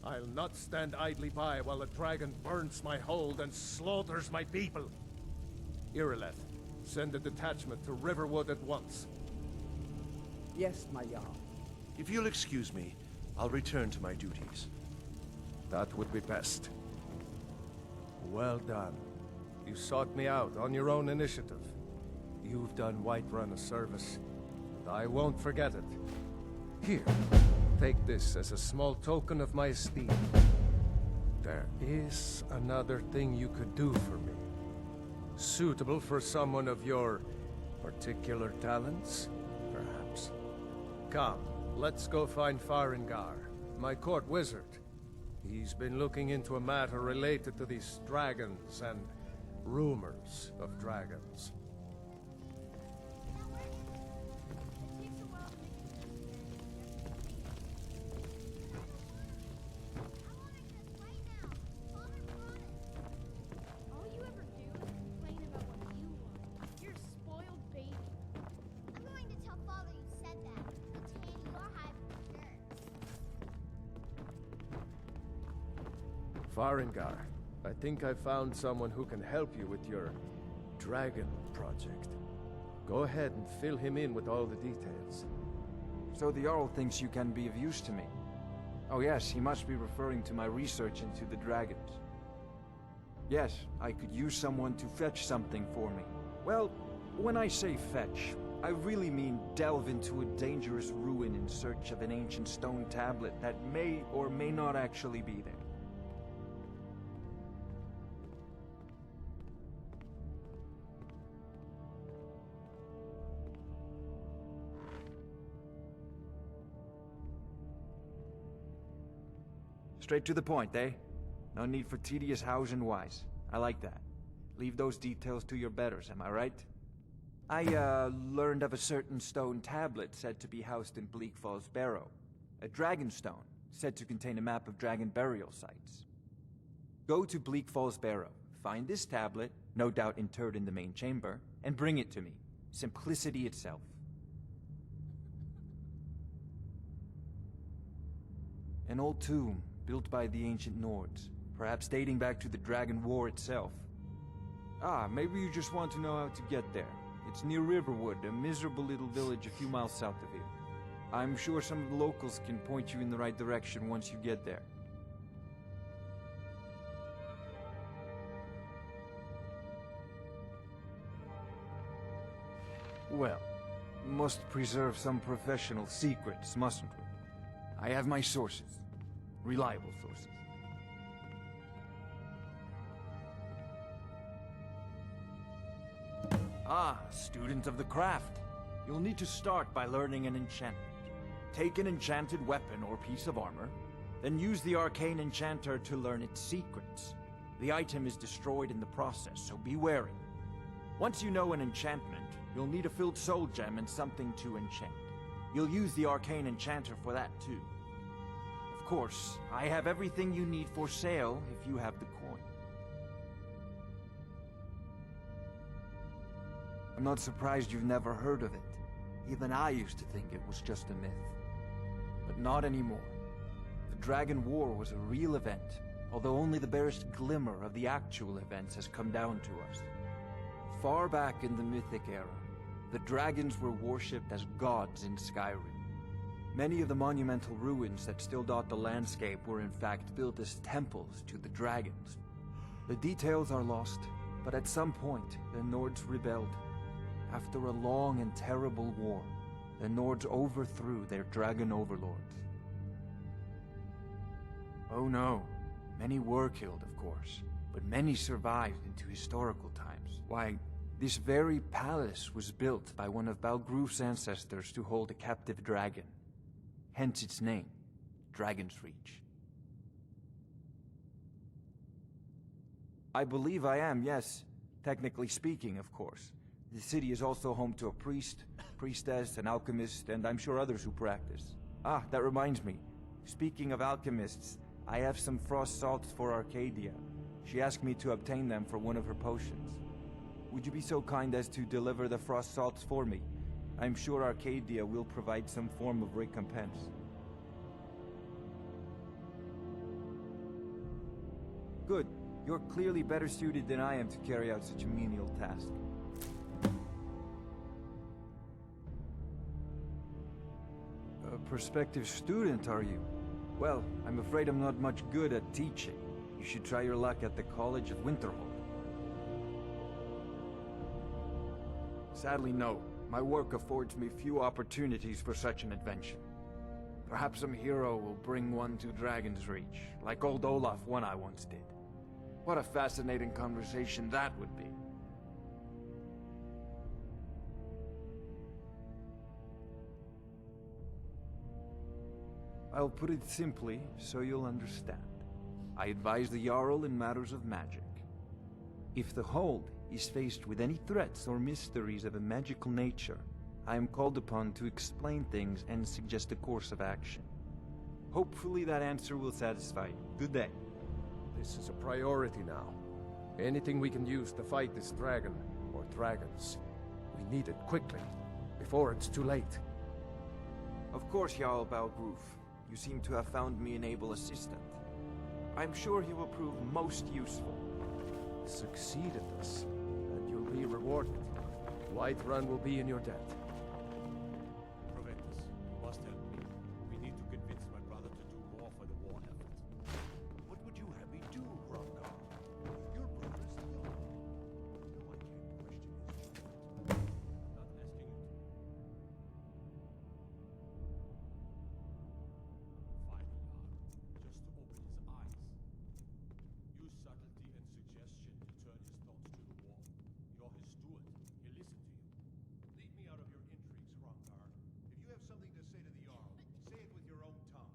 not... I'll not stand idly by while a dragon burns my hold and slaughters my people. Irileth, send a detachment to Riverwood at once. Yes, my Jarl. If you'll excuse me, I'll return to my duties. That would be best. Well done. You sought me out on your own initiative. You've done Whiterun a service, and I won't forget it. Here, take this as a small token of my esteem. There is another thing you could do for me. Suitable for someone of your particular talents, perhaps. Come, let's go find Farengar, my court wizard. He's been looking into a matter related to these dragons and rumors of dragons. All you ever do is complain about what you want. You're a spoiled baby. I'm going to tell Father you said that. He'll tan your hide for sure. Farengar, I think I found someone who can help you with your dragon project. Go ahead and fill him in with all the details. So the Jarl thinks you can be of use to me. Oh yes, he must be referring to my research into the dragons. Yes, I could use someone to fetch something for me. Well, when I say fetch, I really mean delve into a dangerous ruin in search of an ancient stone tablet that may or may not actually be there. Straight to the point, eh? No need for tedious hows and whys. I like that. Leave those details to your betters, am I right? I, learned of a certain stone tablet said to be housed in Bleak Falls Barrow. A dragon stone, said to contain a map of dragon burial sites. Go to Bleak Falls Barrow, find this tablet, no doubt interred in the main chamber, and bring it to me. Simplicity itself. An old tomb, built by the ancient Nords, perhaps dating back to the Dragon War itself. Ah, maybe you just want to know how to get there. It's near Riverwood, a miserable little village a few miles south of here. I'm sure some of the locals can point you in the right direction once you get there. Well, must preserve some professional secrets, mustn't we? I have my sources. Reliable sources. Ah, student of the craft. You'll need to start by learning an enchantment. Take an enchanted weapon or piece of armor, then use the arcane enchanter to learn its secrets. The item is destroyed in the process, so be wary. Once you know an enchantment, you'll need a filled soul gem and something to enchant. You'll use the arcane enchanter for that too. Of course, I have everything you need for sale if you have the coin. I'm not surprised you've never heard of it. Even I used to think it was just a myth. But not anymore. The Dragon War was a real event, although only the barest glimmer of the actual events has come down to us. Far back in the Mythic era, the dragons were worshipped as gods in Skyrim. Many of the monumental ruins that still dot the landscape were in fact built as temples to the dragons. The details are lost, but at some point, the Nords rebelled. After a long and terrible war, the Nords overthrew their dragon overlords. Oh no, many were killed, of course, but many survived into historical times. Why, this very palace was built by one of Balgruf's ancestors to hold a captive dragon. Hence its name, Dragon's Reach. I believe I am, yes. Technically speaking, of course. The city is also home to a priest, priestess, an alchemist, and I'm sure others who practice. Ah, that reminds me. Speaking of alchemists, I have some frost salts for Arcadia. She asked me to obtain them for one of her potions. Would you be so kind as to deliver the frost salts for me? I'm sure Arcadia will provide some form of recompense. Good. You're clearly better suited than I am to carry out such a menial task. A prospective student, are you? Well, I'm afraid I'm not much good at teaching. You should try your luck at the College of Winterhold. Sadly, no. My work affords me few opportunities for such an adventure. Perhaps some hero will bring one to Dragon's Reach, like old Olaf one I once did. What a fascinating conversation that would be. I'll put it simply so you'll understand. I advise the Jarl in matters of magic. If the Hold is faced with any threats or mysteries of a magical nature, I am called upon to explain things and suggest a course of action. Hopefully that answer will satisfy you. Good day. This is a priority now. Anything we can use to fight this dragon, or dragons, we need it quickly, before it's too late. Of course, Jarl Balgruf. You seem to have found me an able assistant. I'm sure he will prove most useful. Succeed at this, and you'll be rewarded. Whiterun will be in your debt. Proventus, you must help me. We need to convince my brother to do more for the war effort. What would you have me do, Rongar? Your brother's the Jarl. No, I can't question his judgment. I'm not asking you to. Find the Jarl, just to open his eyes. Use subtlety and suggestion to turn his thoughts to the wall. You're his steward. He'll listen to you. Leave me out of your intrigues, Rongar. If you have something to say to the Jarl, say it with your own tongue.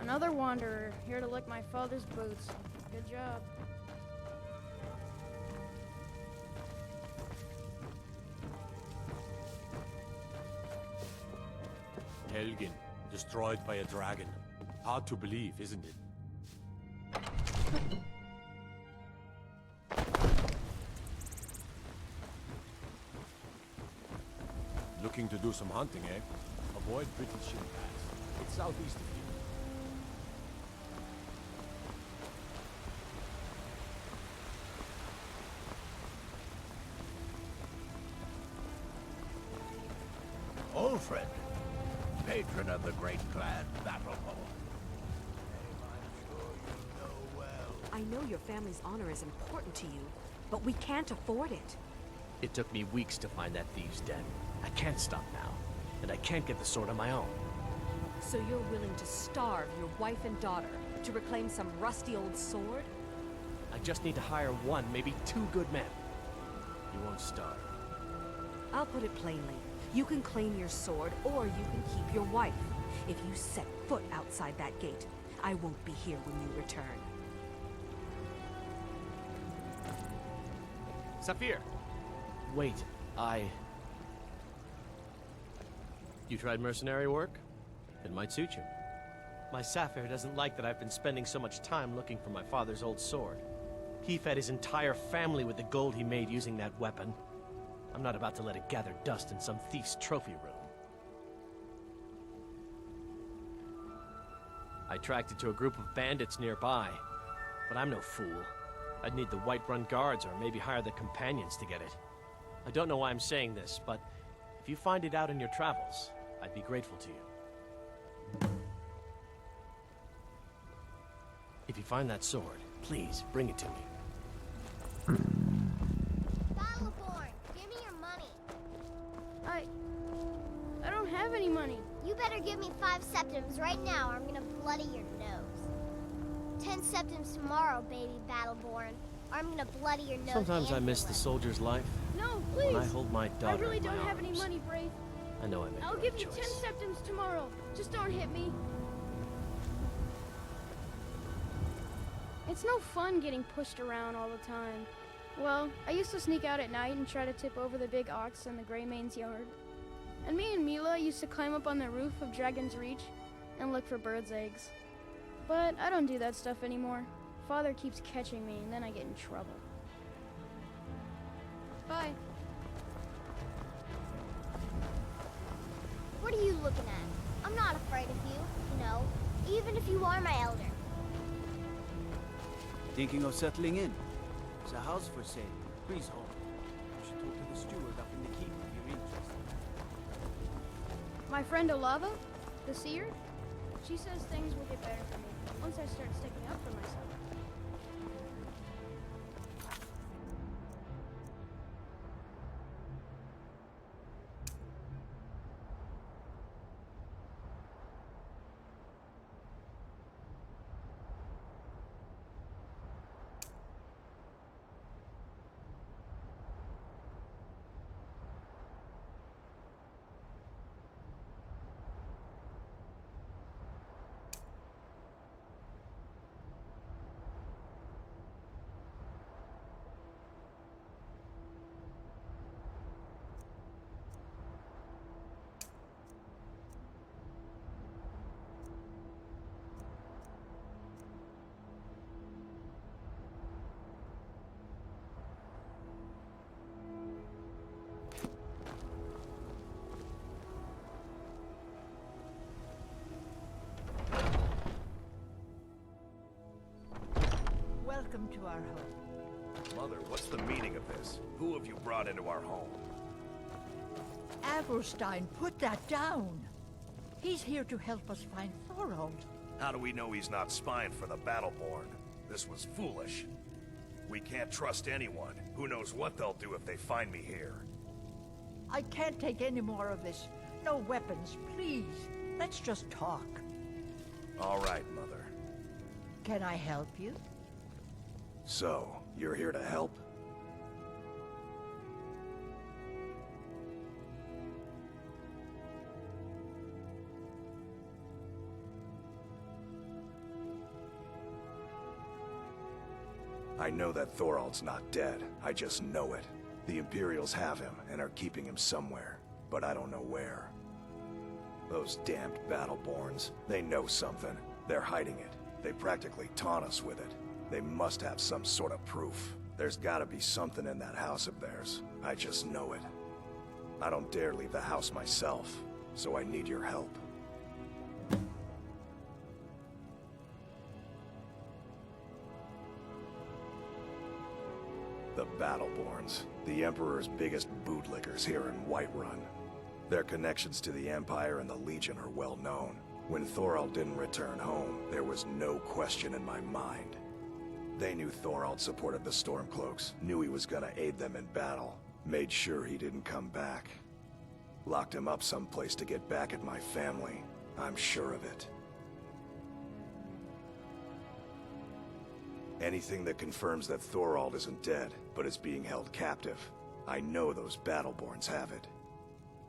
Another wanderer, here to lick my father's boots. Good job. Helgen, destroyed by a dragon. Hard to believe, isn't it? Looking to do some hunting, eh? Avoid British Pass. It's southeast of here. Old friend, patron of the great clan Battleborn. I know your family's honor is important to you, but we can't afford it. It took me weeks to find that thieves' den. I can't stop now, and I can't get the sword on my own. So you're willing to starve your wife and daughter to reclaim some rusty old sword? I just need to hire one, maybe two good men. You won't starve. I'll put it plainly. You can claim your sword, or you can keep your wife. If you set foot outside that gate, I won't be here when you return. Saphir! Wait, You tried mercenary work? It might suit you. My Saphir doesn't like that I've been spending so much time looking for my father's old sword. He fed his entire family with the gold he made using that weapon. I'm not about to let it gather dust in some thief's trophy room. I tracked it to a group of bandits nearby, but I'm no fool. I'd need the Whiterun guards or maybe hire the companions to get it. I don't know why I'm saying this, but if you find it out in your travels, I'd be grateful to you. If you find that sword, please bring it to me. Battleborn, give me your money. I don't have any money. You better give me 5 septims right now or I'm gonna bloody your nose. 10 septims tomorrow, baby Battleborn, or I'm gonna bloody your nose. Sometimes I and miss your the leg. soldier's life. No, please. When I hold my daughter I really in my don't have any arms. money, Brave. I know I made I'll the give right you 10 choice. septims tomorrow. Just don't hit me. It's no fun getting pushed around all the time. Well, I used to sneak out at night and try to tip over the big ox in the Grey Mane's yard. And me and Mila used to climb up on the roof of Dragon's Reach and look for birds' eggs. But I don't do that stuff anymore. Father keeps catching me and then I get in trouble. Bye. What are you looking at? I'm not afraid of you, you know, even if you are my elder. Thinking of settling in? There's a house for sale. Please hold. You should talk to the steward up in the keep if you're interested. My friend Olava, the seer, she says things will get better for me once I start sticking up for myself. Welcome to our home. Mother, what's the meaning of this? Who have you brought into our home? Avrstein, put that down. He's here to help us find Thorold. How do we know he's not spying for the Battleborn? This was foolish. We can't trust anyone. Who knows what they'll do if they find me here? I can't take any more of this. No weapons, please. Let's just talk. All right, Mother. Can I help you? So, you're here to help? I know that Thorald's not dead. I just know it. The Imperials have him and are keeping him somewhere, but I don't know where. Those damned Battleborns, they know something. They're hiding it. They practically taunt us with it. They must have some sort of proof. There's gotta be something in that house of theirs. I just know it. I don't dare leave the house myself, so I need your help. The Battleborns, the Emperor's biggest bootlickers here in Whiterun. Their connections to the Empire and the Legion are well known. When Thorald didn't return home, there was no question in my mind. They knew Thorald supported the Stormcloaks, knew he was gonna aid them in battle, made sure he didn't come back. Locked him up someplace to get back at my family. I'm sure of it. Anything that confirms that Thorald isn't dead, but is being held captive. I know those Battleborns have it.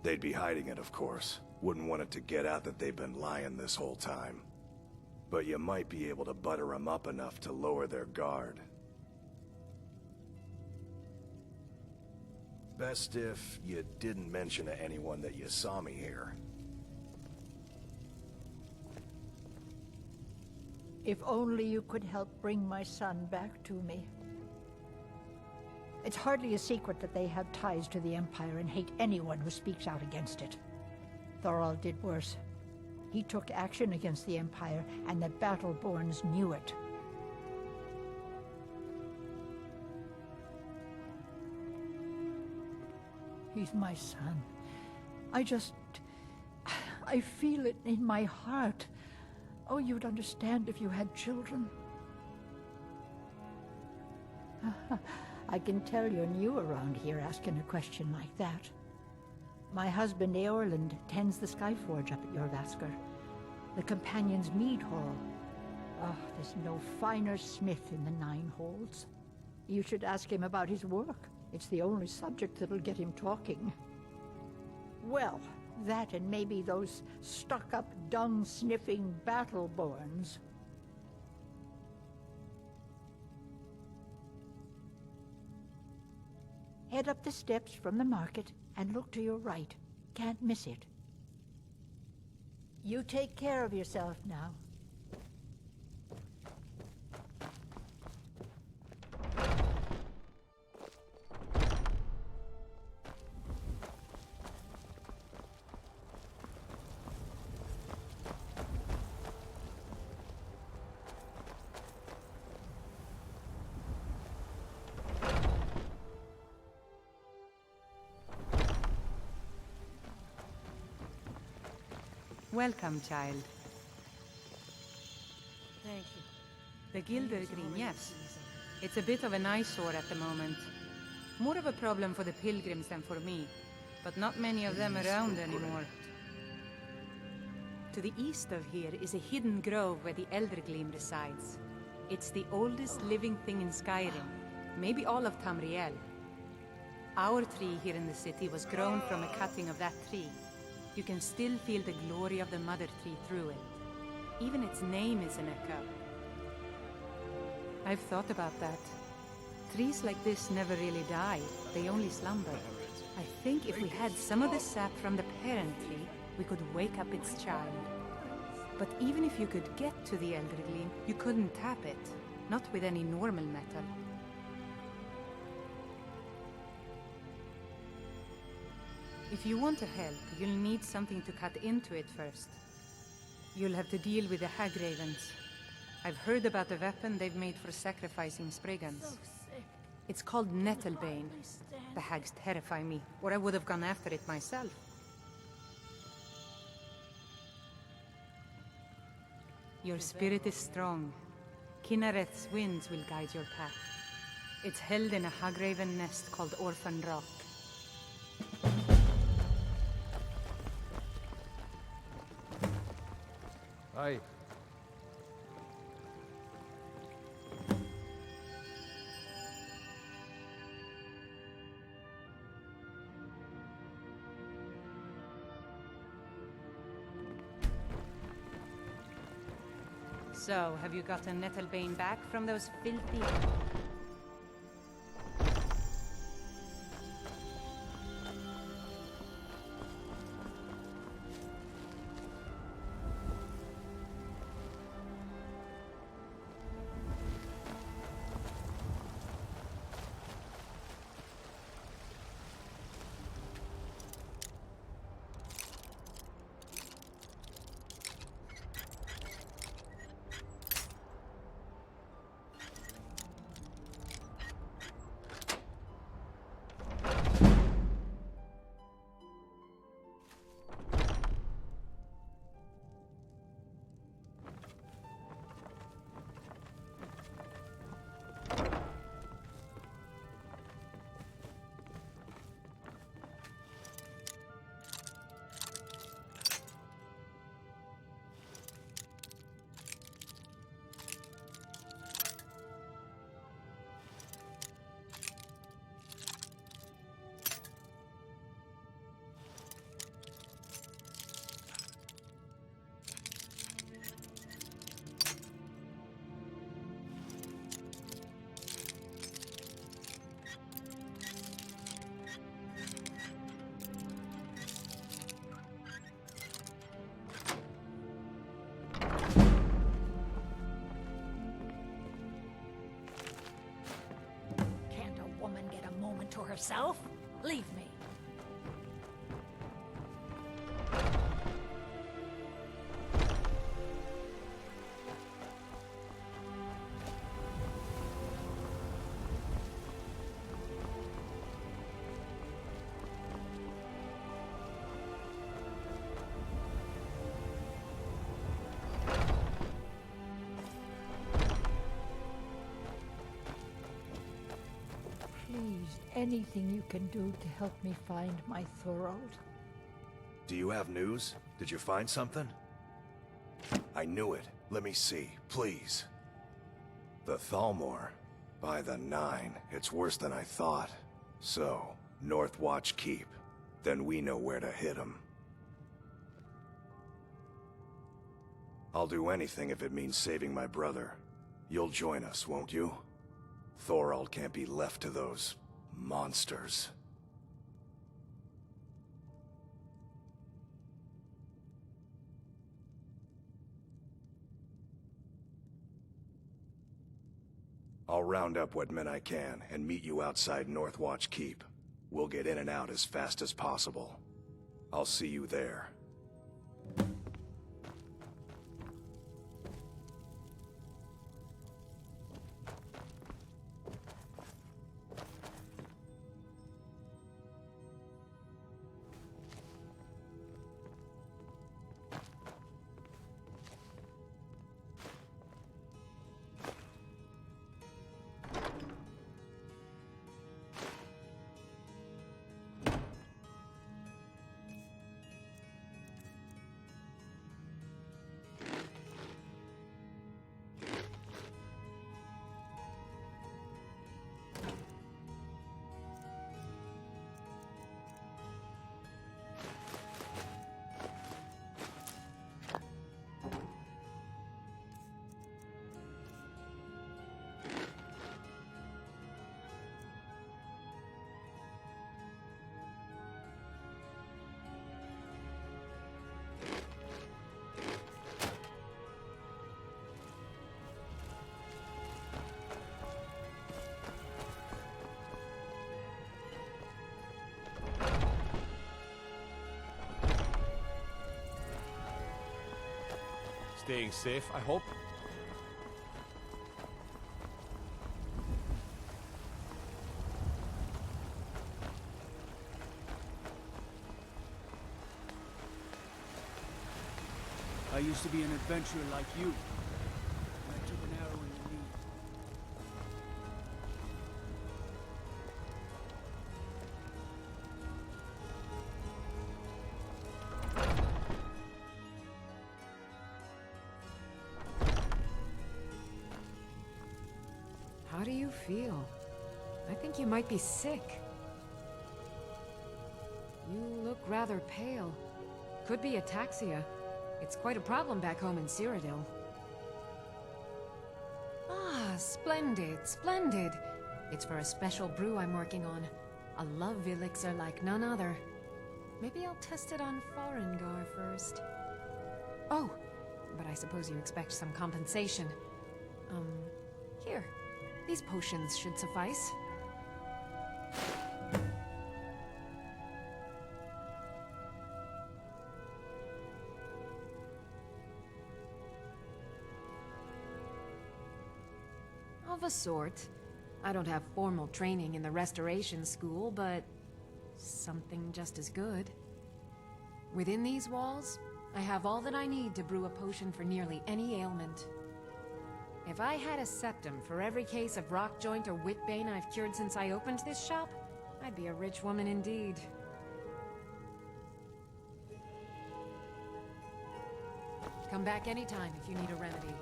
They'd be hiding it, of course. Wouldn't want it to get out that they've been lying this whole time. But you might be able to butter them up enough to lower their guard. Best if you didn't mention to anyone that you saw me here. If only you could help bring my son back to me. It's hardly a secret that they have ties to the Empire and hate anyone who speaks out against it. Thorald did worse. He took action against the Empire, and the Battleborns knew it. He's my son. I feel it in my heart. Oh, you'd understand if you had children. I can tell you're new around here asking a question like that. My husband Eorland tends the Skyforge up at Jorvaskr, the Companion's Mead Hall. Oh, there's no finer smith in the Nine Holds. You should ask him about his work. It's the only subject that'll get him talking. Well, that and maybe those stuck-up, dung-sniffing Battleborns. Head up the steps from the market and look to your right. Can't miss it. You take care of yourself now. Welcome, child. Thank you. The Gildergreen, yes. It's a bit of an eyesore at the moment. More of a problem for the pilgrims than for me, but not many of them around anymore. To the east of here is a hidden grove where the Eldergleam resides. It's the oldest living thing in Skyrim, maybe all of Tamriel. Our tree here in the city was grown from a cutting of that tree. You can still feel the glory of the mother tree through it. Even its name is an echo. I've thought about that. Trees like this never really die, they only slumber. I think if we had some of the sap from the parent tree, we could wake up its child. But even if you could get to the Eldergleam, you couldn't tap it. Not with any normal metal. If you want to help, you'll need something to cut into it first. You'll have to deal with the hag ravens. I've heard about a weapon they've made for sacrificing Spriggans. It's called Nettlebane. The hags terrify me, or I would have gone after it myself. Your spirit is strong. Kinnereth's winds will guide your path. It's held in a hagraven nest called Orphan Rock. Aye. So, have you gotten Nettlebane back from those filthy... To herself? Leave me. Anything you can do to help me find my Thorold? Do you have news? Did you find something? I knew it. Let me see, please. The Thalmor. By the 9, it's worse than I thought. So, Northwatch Keep. Then we know where to hit him. I'll do anything if it means saving my brother. You'll join us, won't you? Thorald can't be left to those Monsters. I'll round up what men I can and meet you outside Northwatch Keep. We'll get in and out as fast as possible. I'll see you there. Staying safe, I hope. I used to be an adventurer like you. I took an arrow in the knee. How do you feel? I think you might be sick. You look rather pale. Could be ataxia. It's quite a problem back home in Cyrodiil. Ah, splendid, splendid. It's for a special brew I'm working on. A love elixir like none other. Maybe I'll test it on Farengar first. Oh, but I suppose you expect some compensation. Here. These potions should suffice. Of a sort. I don't have formal training in the Restoration School, but something just as good. Within these walls, I have all that I need to brew a potion for nearly any ailment. If I had a septum for every case of rock joint or whitbane I've cured since I opened this shop, I'd be a rich woman indeed. Come back anytime if you need a remedy.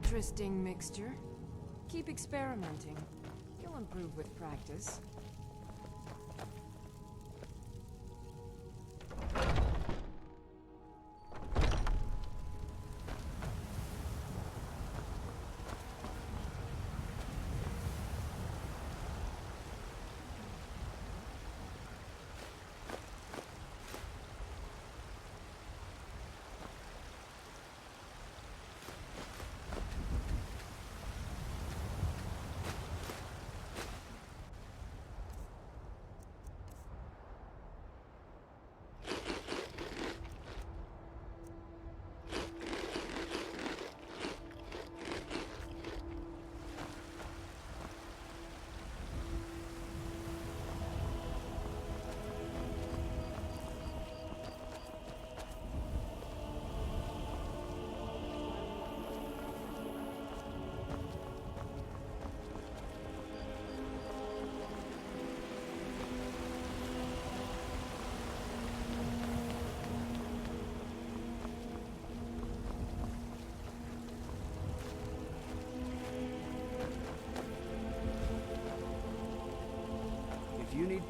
Interesting mixture. Keep experimenting. You'll improve with practice.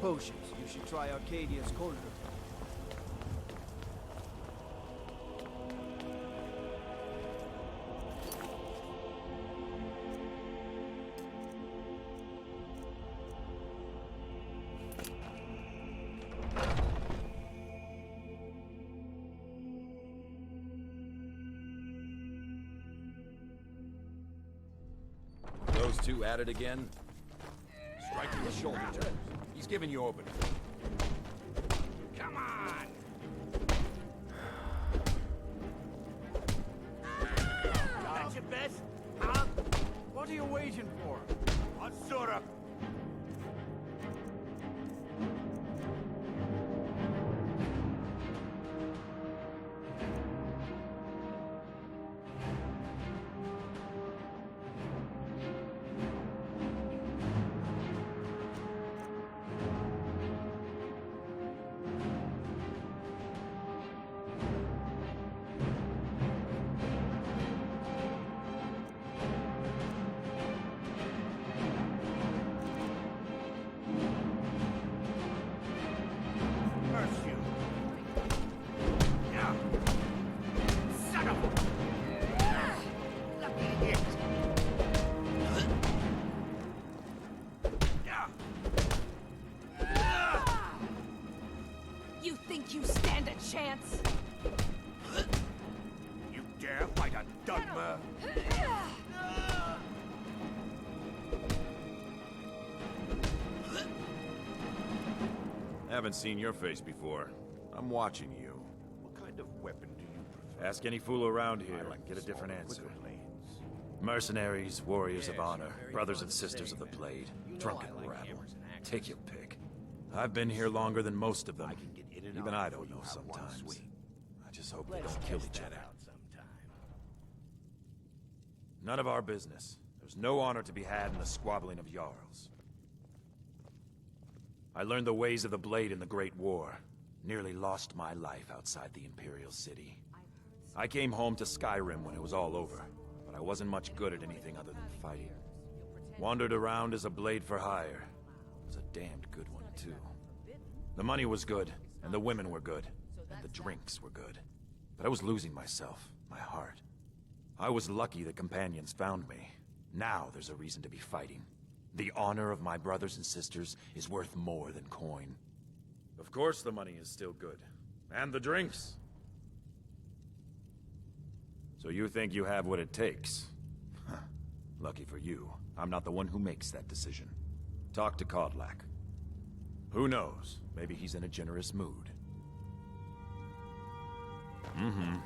potions. You should try Arcadia's cold brew. Those two at it again? Strike to the shoulder, Jones. He's giving you opening. Come on! That's your best? Huh? What are you waiting for? On Zora. You think you stand a chance? You dare fight a Dugmer? Haven't seen your face before. I'm watching you. What kind of weapon do you prefer? Ask any fool around here and get a different answer. Mercenaries, warriors of honor, brothers and sisters of the blade, drunken rabble. Take your pick. I've been here longer than most of them. Even I don't know sometimes. I just hope they don't kill each other. None of our business. There's no honor to be had in the squabbling of Jarls. I learned the ways of the blade in the Great War. Nearly lost my life outside the Imperial City. I came home to Skyrim when it was all over, but I wasn't much good at anything other than fighting. Wandered around as a blade for hire. Was a damned good one, too. The money was good, and the women were good, and the drinks were good. But I was losing myself, my heart. I was lucky the companions found me. Now there's a reason to be fighting. The honor of my brothers and sisters is worth more than coin. Of course the money is still good. And the drinks. So you think you have what it takes? Huh. Lucky for you, I'm not the one who makes that decision. Talk to Kodlak. Who knows? Maybe he's in a generous mood. Mm-hmm.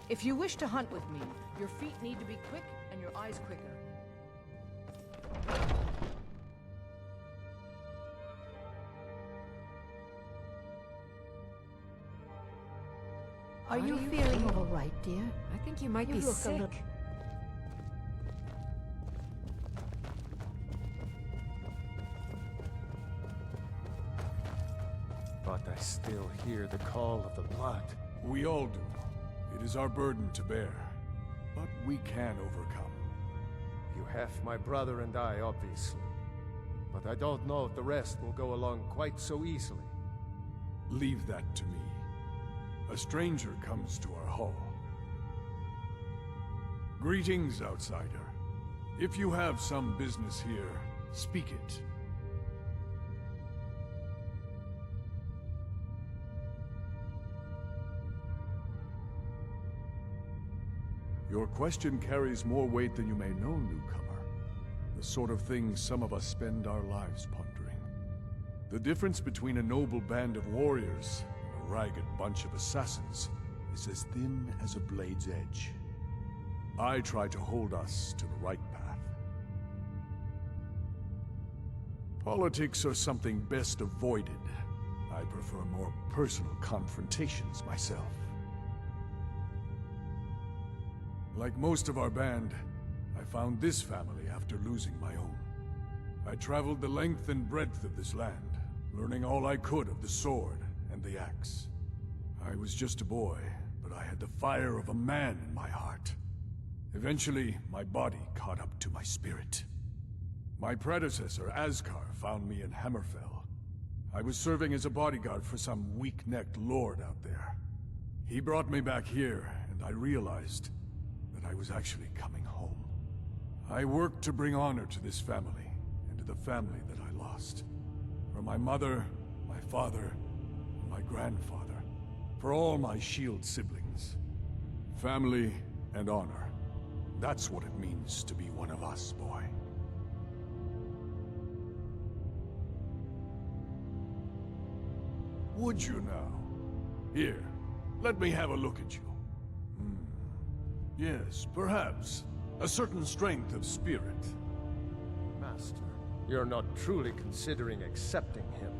If you wish to hunt with me, your feet need to be quick and your eyes quicker. Are you feeling all right, dear? I think you might be look a sick. little- But I still hear the call of the blood. We all do. It is our burden to bear. But we can overcome. You have my brother and I, obviously. But I don't know if the rest will go along quite so easily. Leave that to me. A stranger comes to our hall. Greetings, outsider. If you have some business here, speak it. Your question carries more weight than you may know, newcomer. The sort of thing some of us spend our lives pondering. The difference between a noble band of warriors and a ragged bunch of assassins is as thin as a blade's edge. I try to hold us to the right path. Politics are something best avoided. I prefer more personal confrontations myself. Like most of our band, I found this family after losing my own. I traveled the length and breadth of this land, learning all I could of the sword and the axe. I was just a boy, but I had the fire of a man in my heart. Eventually, my body caught up to my spirit. My predecessor, Ascar, found me in Hammerfell. I was serving as a bodyguard for some weak-necked lord out there. He brought me back here, and I realized that I was actually coming home. I worked to bring honor to this family, and to the family that I lost. For my mother, my father, and my grandfather. For all my shield siblings. Family and honor. That's what it means to be one of us, boy. Would you now? Here, let me have a look at you. Yes, perhaps. A certain strength of spirit. Master, you're not truly considering accepting him.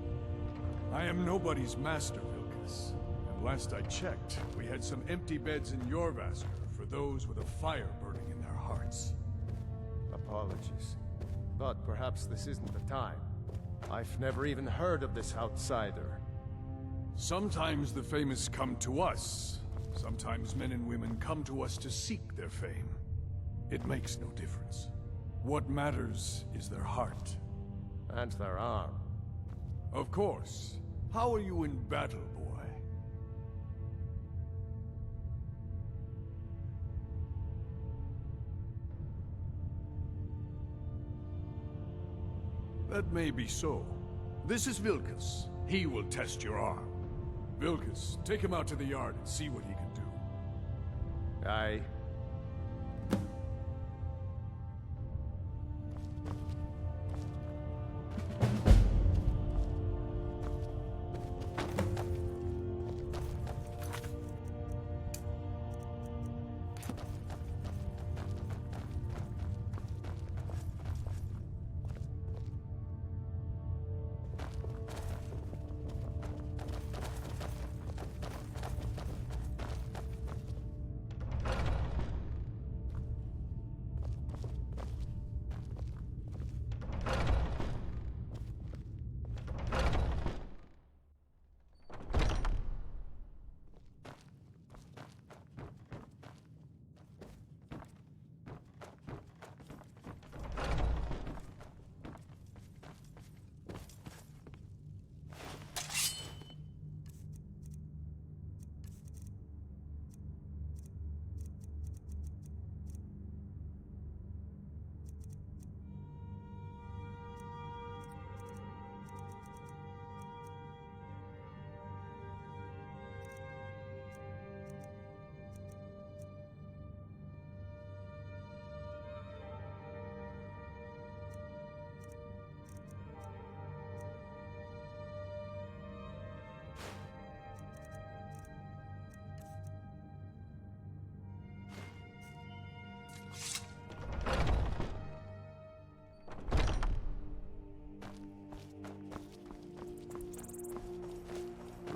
I am nobody's master, Vilkas. And last I checked, we had some empty beds in Jorvaskr for those with a fire burning in their hearts. Apologies. But perhaps this isn't the time. I've never even heard of this outsider. Sometimes the famous come to us. Sometimes men and women come to us to seek their fame. It makes no difference. What matters is their heart. And their arm. Of course. How are you in battle, boy? That may be so. This is Vilkas. He will test your arm. Vilkas, take him out to the yard and see what he can do. Aye.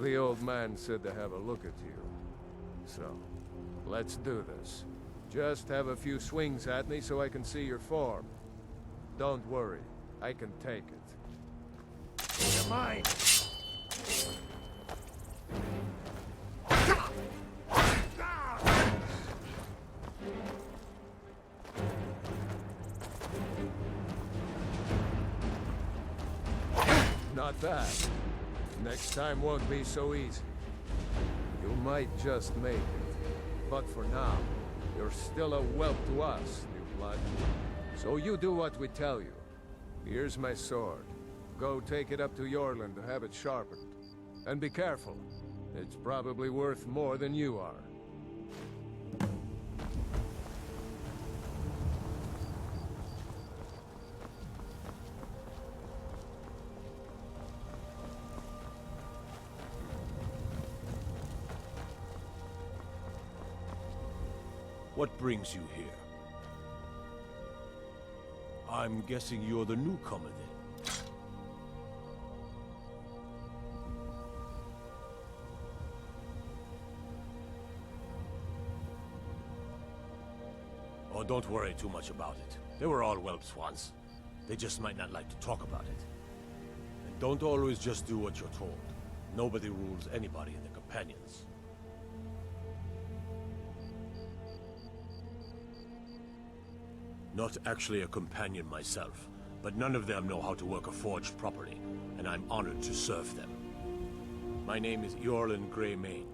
The old man said to have a look at you. So, let's do this. Just have a few swings at me so I can see your form. Don't worry, I can take it. You're mine! Not bad. Next time won't be so easy. You might just make it. But for now, you're still a whelp to us, new blood. So you do what we tell you. Here's my sword. Go take it up to Yorland to have it sharpened. And be careful. It's probably worth more than you are. What brings you here? I'm guessing you're the newcomer then. Oh, don't worry too much about it. They were all whelps once. They just might not like to talk about it. And don't always just do what you're told. Nobody rules anybody in the Companions. Not actually a companion myself, but none of them know how to work a forge properly, and I'm honored to serve them. My name is Eorlund Greymane.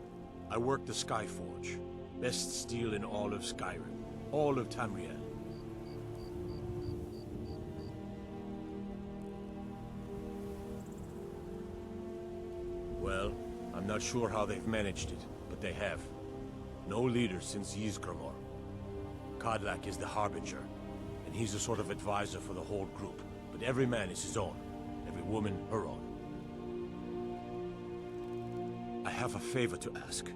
I work the Skyforge. Best steel in all of Skyrim. All of Tamriel. Well, I'm not sure how they've managed it, but they have. No leader since Ysgramor. Kodlak is the Harbinger, and he's a sort of advisor for the whole group. But every man is his own, every woman her own. I have a favor to ask.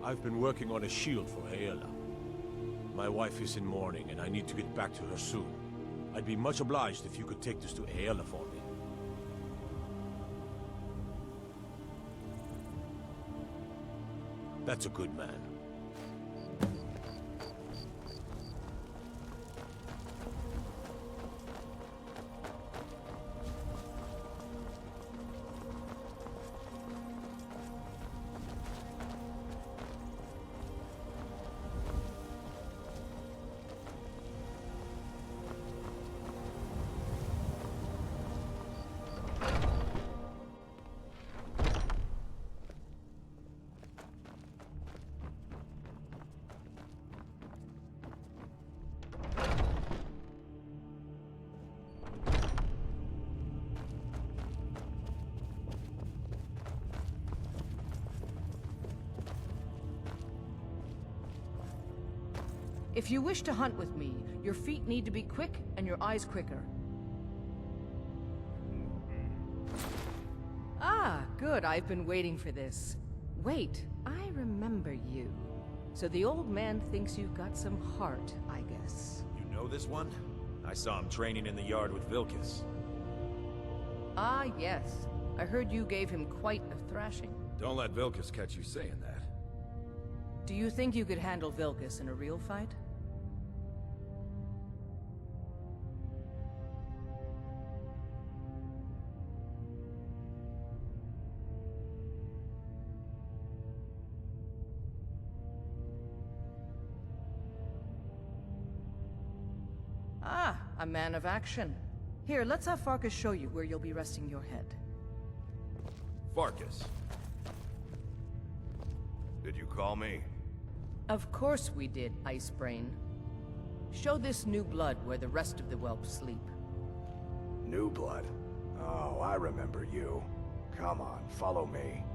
I've been working on a shield for Aela. My wife is in mourning, and I need to get back to her soon. I'd be much obliged if you could take this to Aela for me. That's a good man. If you wish to hunt with me, your feet need to be quick and your eyes quicker. Ah, good. I've been waiting for this. Wait, I remember you. So the old man thinks you've got some heart, I guess. You know this one? I saw him training in the yard with Vilkas. Ah, yes. I heard you gave him quite a thrashing. Don't let Vilkas catch you saying that. Do you think you could handle Vilkas in a real fight? Ah, a man of action. Here, let's have Farkas show you where you'll be resting your head. Farkas. Did you call me? Of course we did, Icebrain. Show this new blood where the rest of the whelps sleep. New blood? Oh, I remember you. Come on, follow me.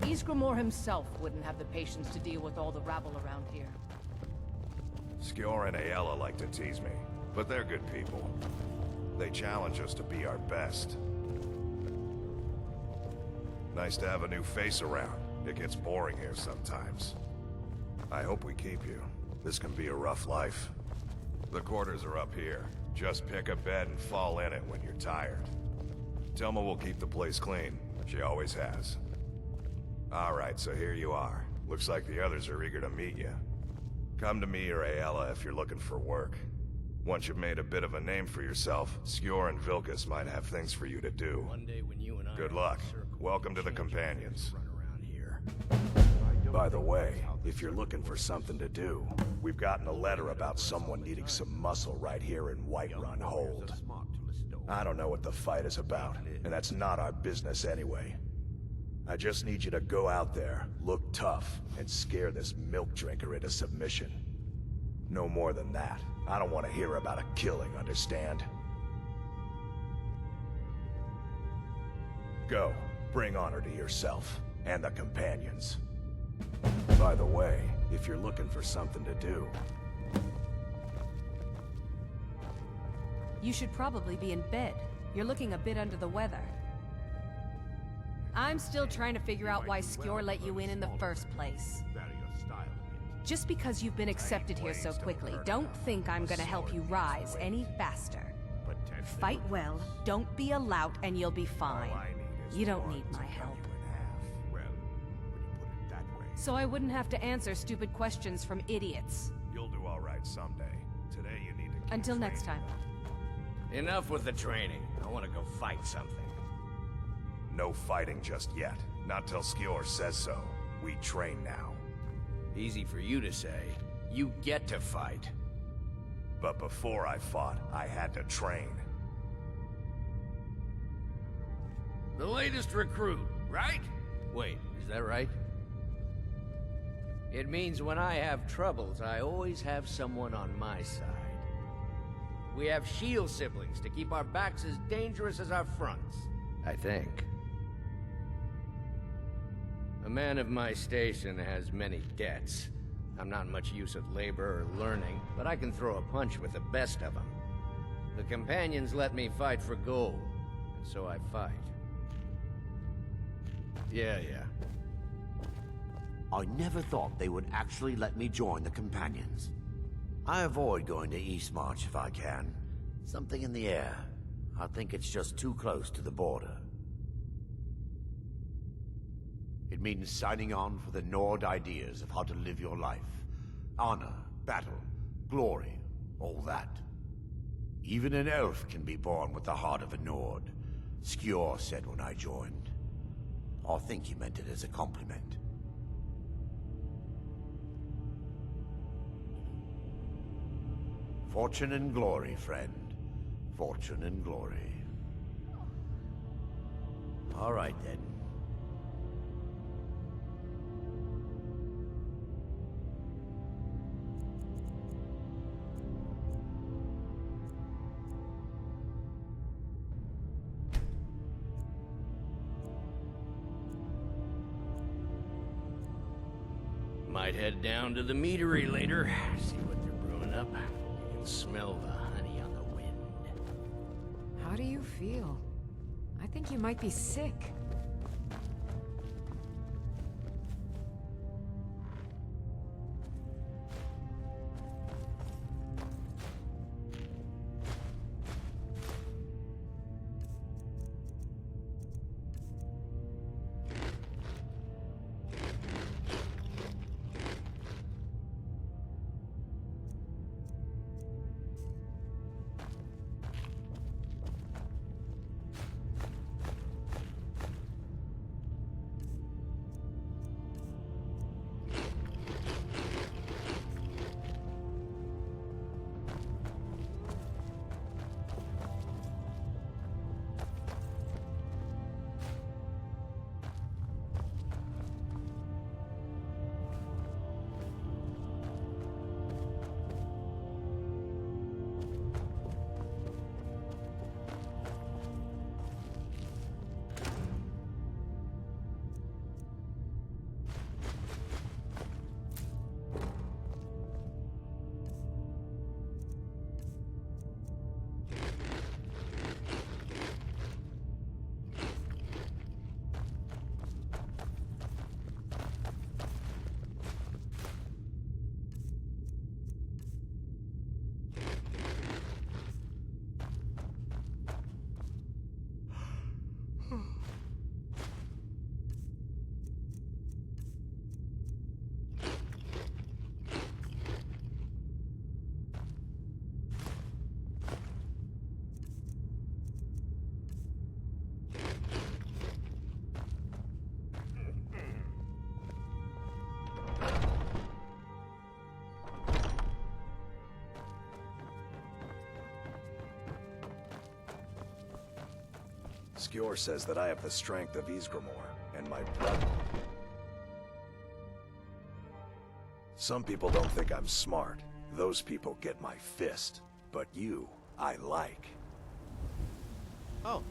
Ysgramor himself wouldn't have the patience to deal with all the rabble around here. Skjor and Aela like to tease me, but they're good people. They challenge us to be our best. Nice to have a new face around. It gets boring here sometimes. I hope we keep you. This can be a rough life. The quarters are up here. Just pick a bed and fall in it when you're tired. Telma will keep the place clean. She always has. Alright, so here you are. Looks like the others are eager to meet you. Come to me or Aela if you're looking for work. Once you've made a bit of a name for yourself, Skjor and Vilkas might have things for you to do. One day when you and I Good luck. Welcome to the Companions. around here. By the way, if you're looking for something to do, we've gotten a letter about someone needing some muscle right here in Whiterun Hold. I don't know what the fight is about, and that's not our business anyway. I just need you to go out there, look tough, and scare this milk drinker into submission. No more than that. I don't want to hear about a killing, understand? Go. Bring honor to yourself, and the Companions. By the way, if you're looking for something to do... You should probably be in bed. You're looking a bit under the weather. I'm still trying to figure out why Skjor let you in the first place. Just because you've been accepted here so quickly, don't think I'm gonna help you rise any faster. Fight well, don't be a lout, and you'll be fine. You don't need my help. So I wouldn't have to answer stupid questions from idiots. You'll do all right someday. Today you need to keep Until next time. Enough with the training. I want to go fight something. No fighting just yet. Not till Skjor says so. We train now. Easy for you to say. You get to fight. But before I fought, I had to train. The latest recruit, right? Wait, is that right? It means when I have troubles, I always have someone on my side. We have shield siblings to keep our backs as dangerous as our fronts, I think. A man of my station has many debts. I'm not much use at labor or learning, but I can throw a punch with the best of them. The companions let me fight for gold, and so I fight. Yeah. I never thought they would actually let me join the Companions. I avoid going to Eastmarch if I can. Something in the air. I think it's just too close to the border. It means signing on for the Nord ideas of how to live your life. Honor, battle, glory, all that. Even an elf can be born with the heart of a Nord, Skjor said when I joined. I think he meant it as a compliment. Fortune and glory, friend. Fortune and glory. All right, then. Might head down to the meadery later, see what they're brewing up. You can smell the honey on the wind. How do you feel? I think you might be sick. Skjor says that I have the strength of Ysgramor, and my brother. Some people don't think I'm smart. Those people get my fist. But you, I like. Oh,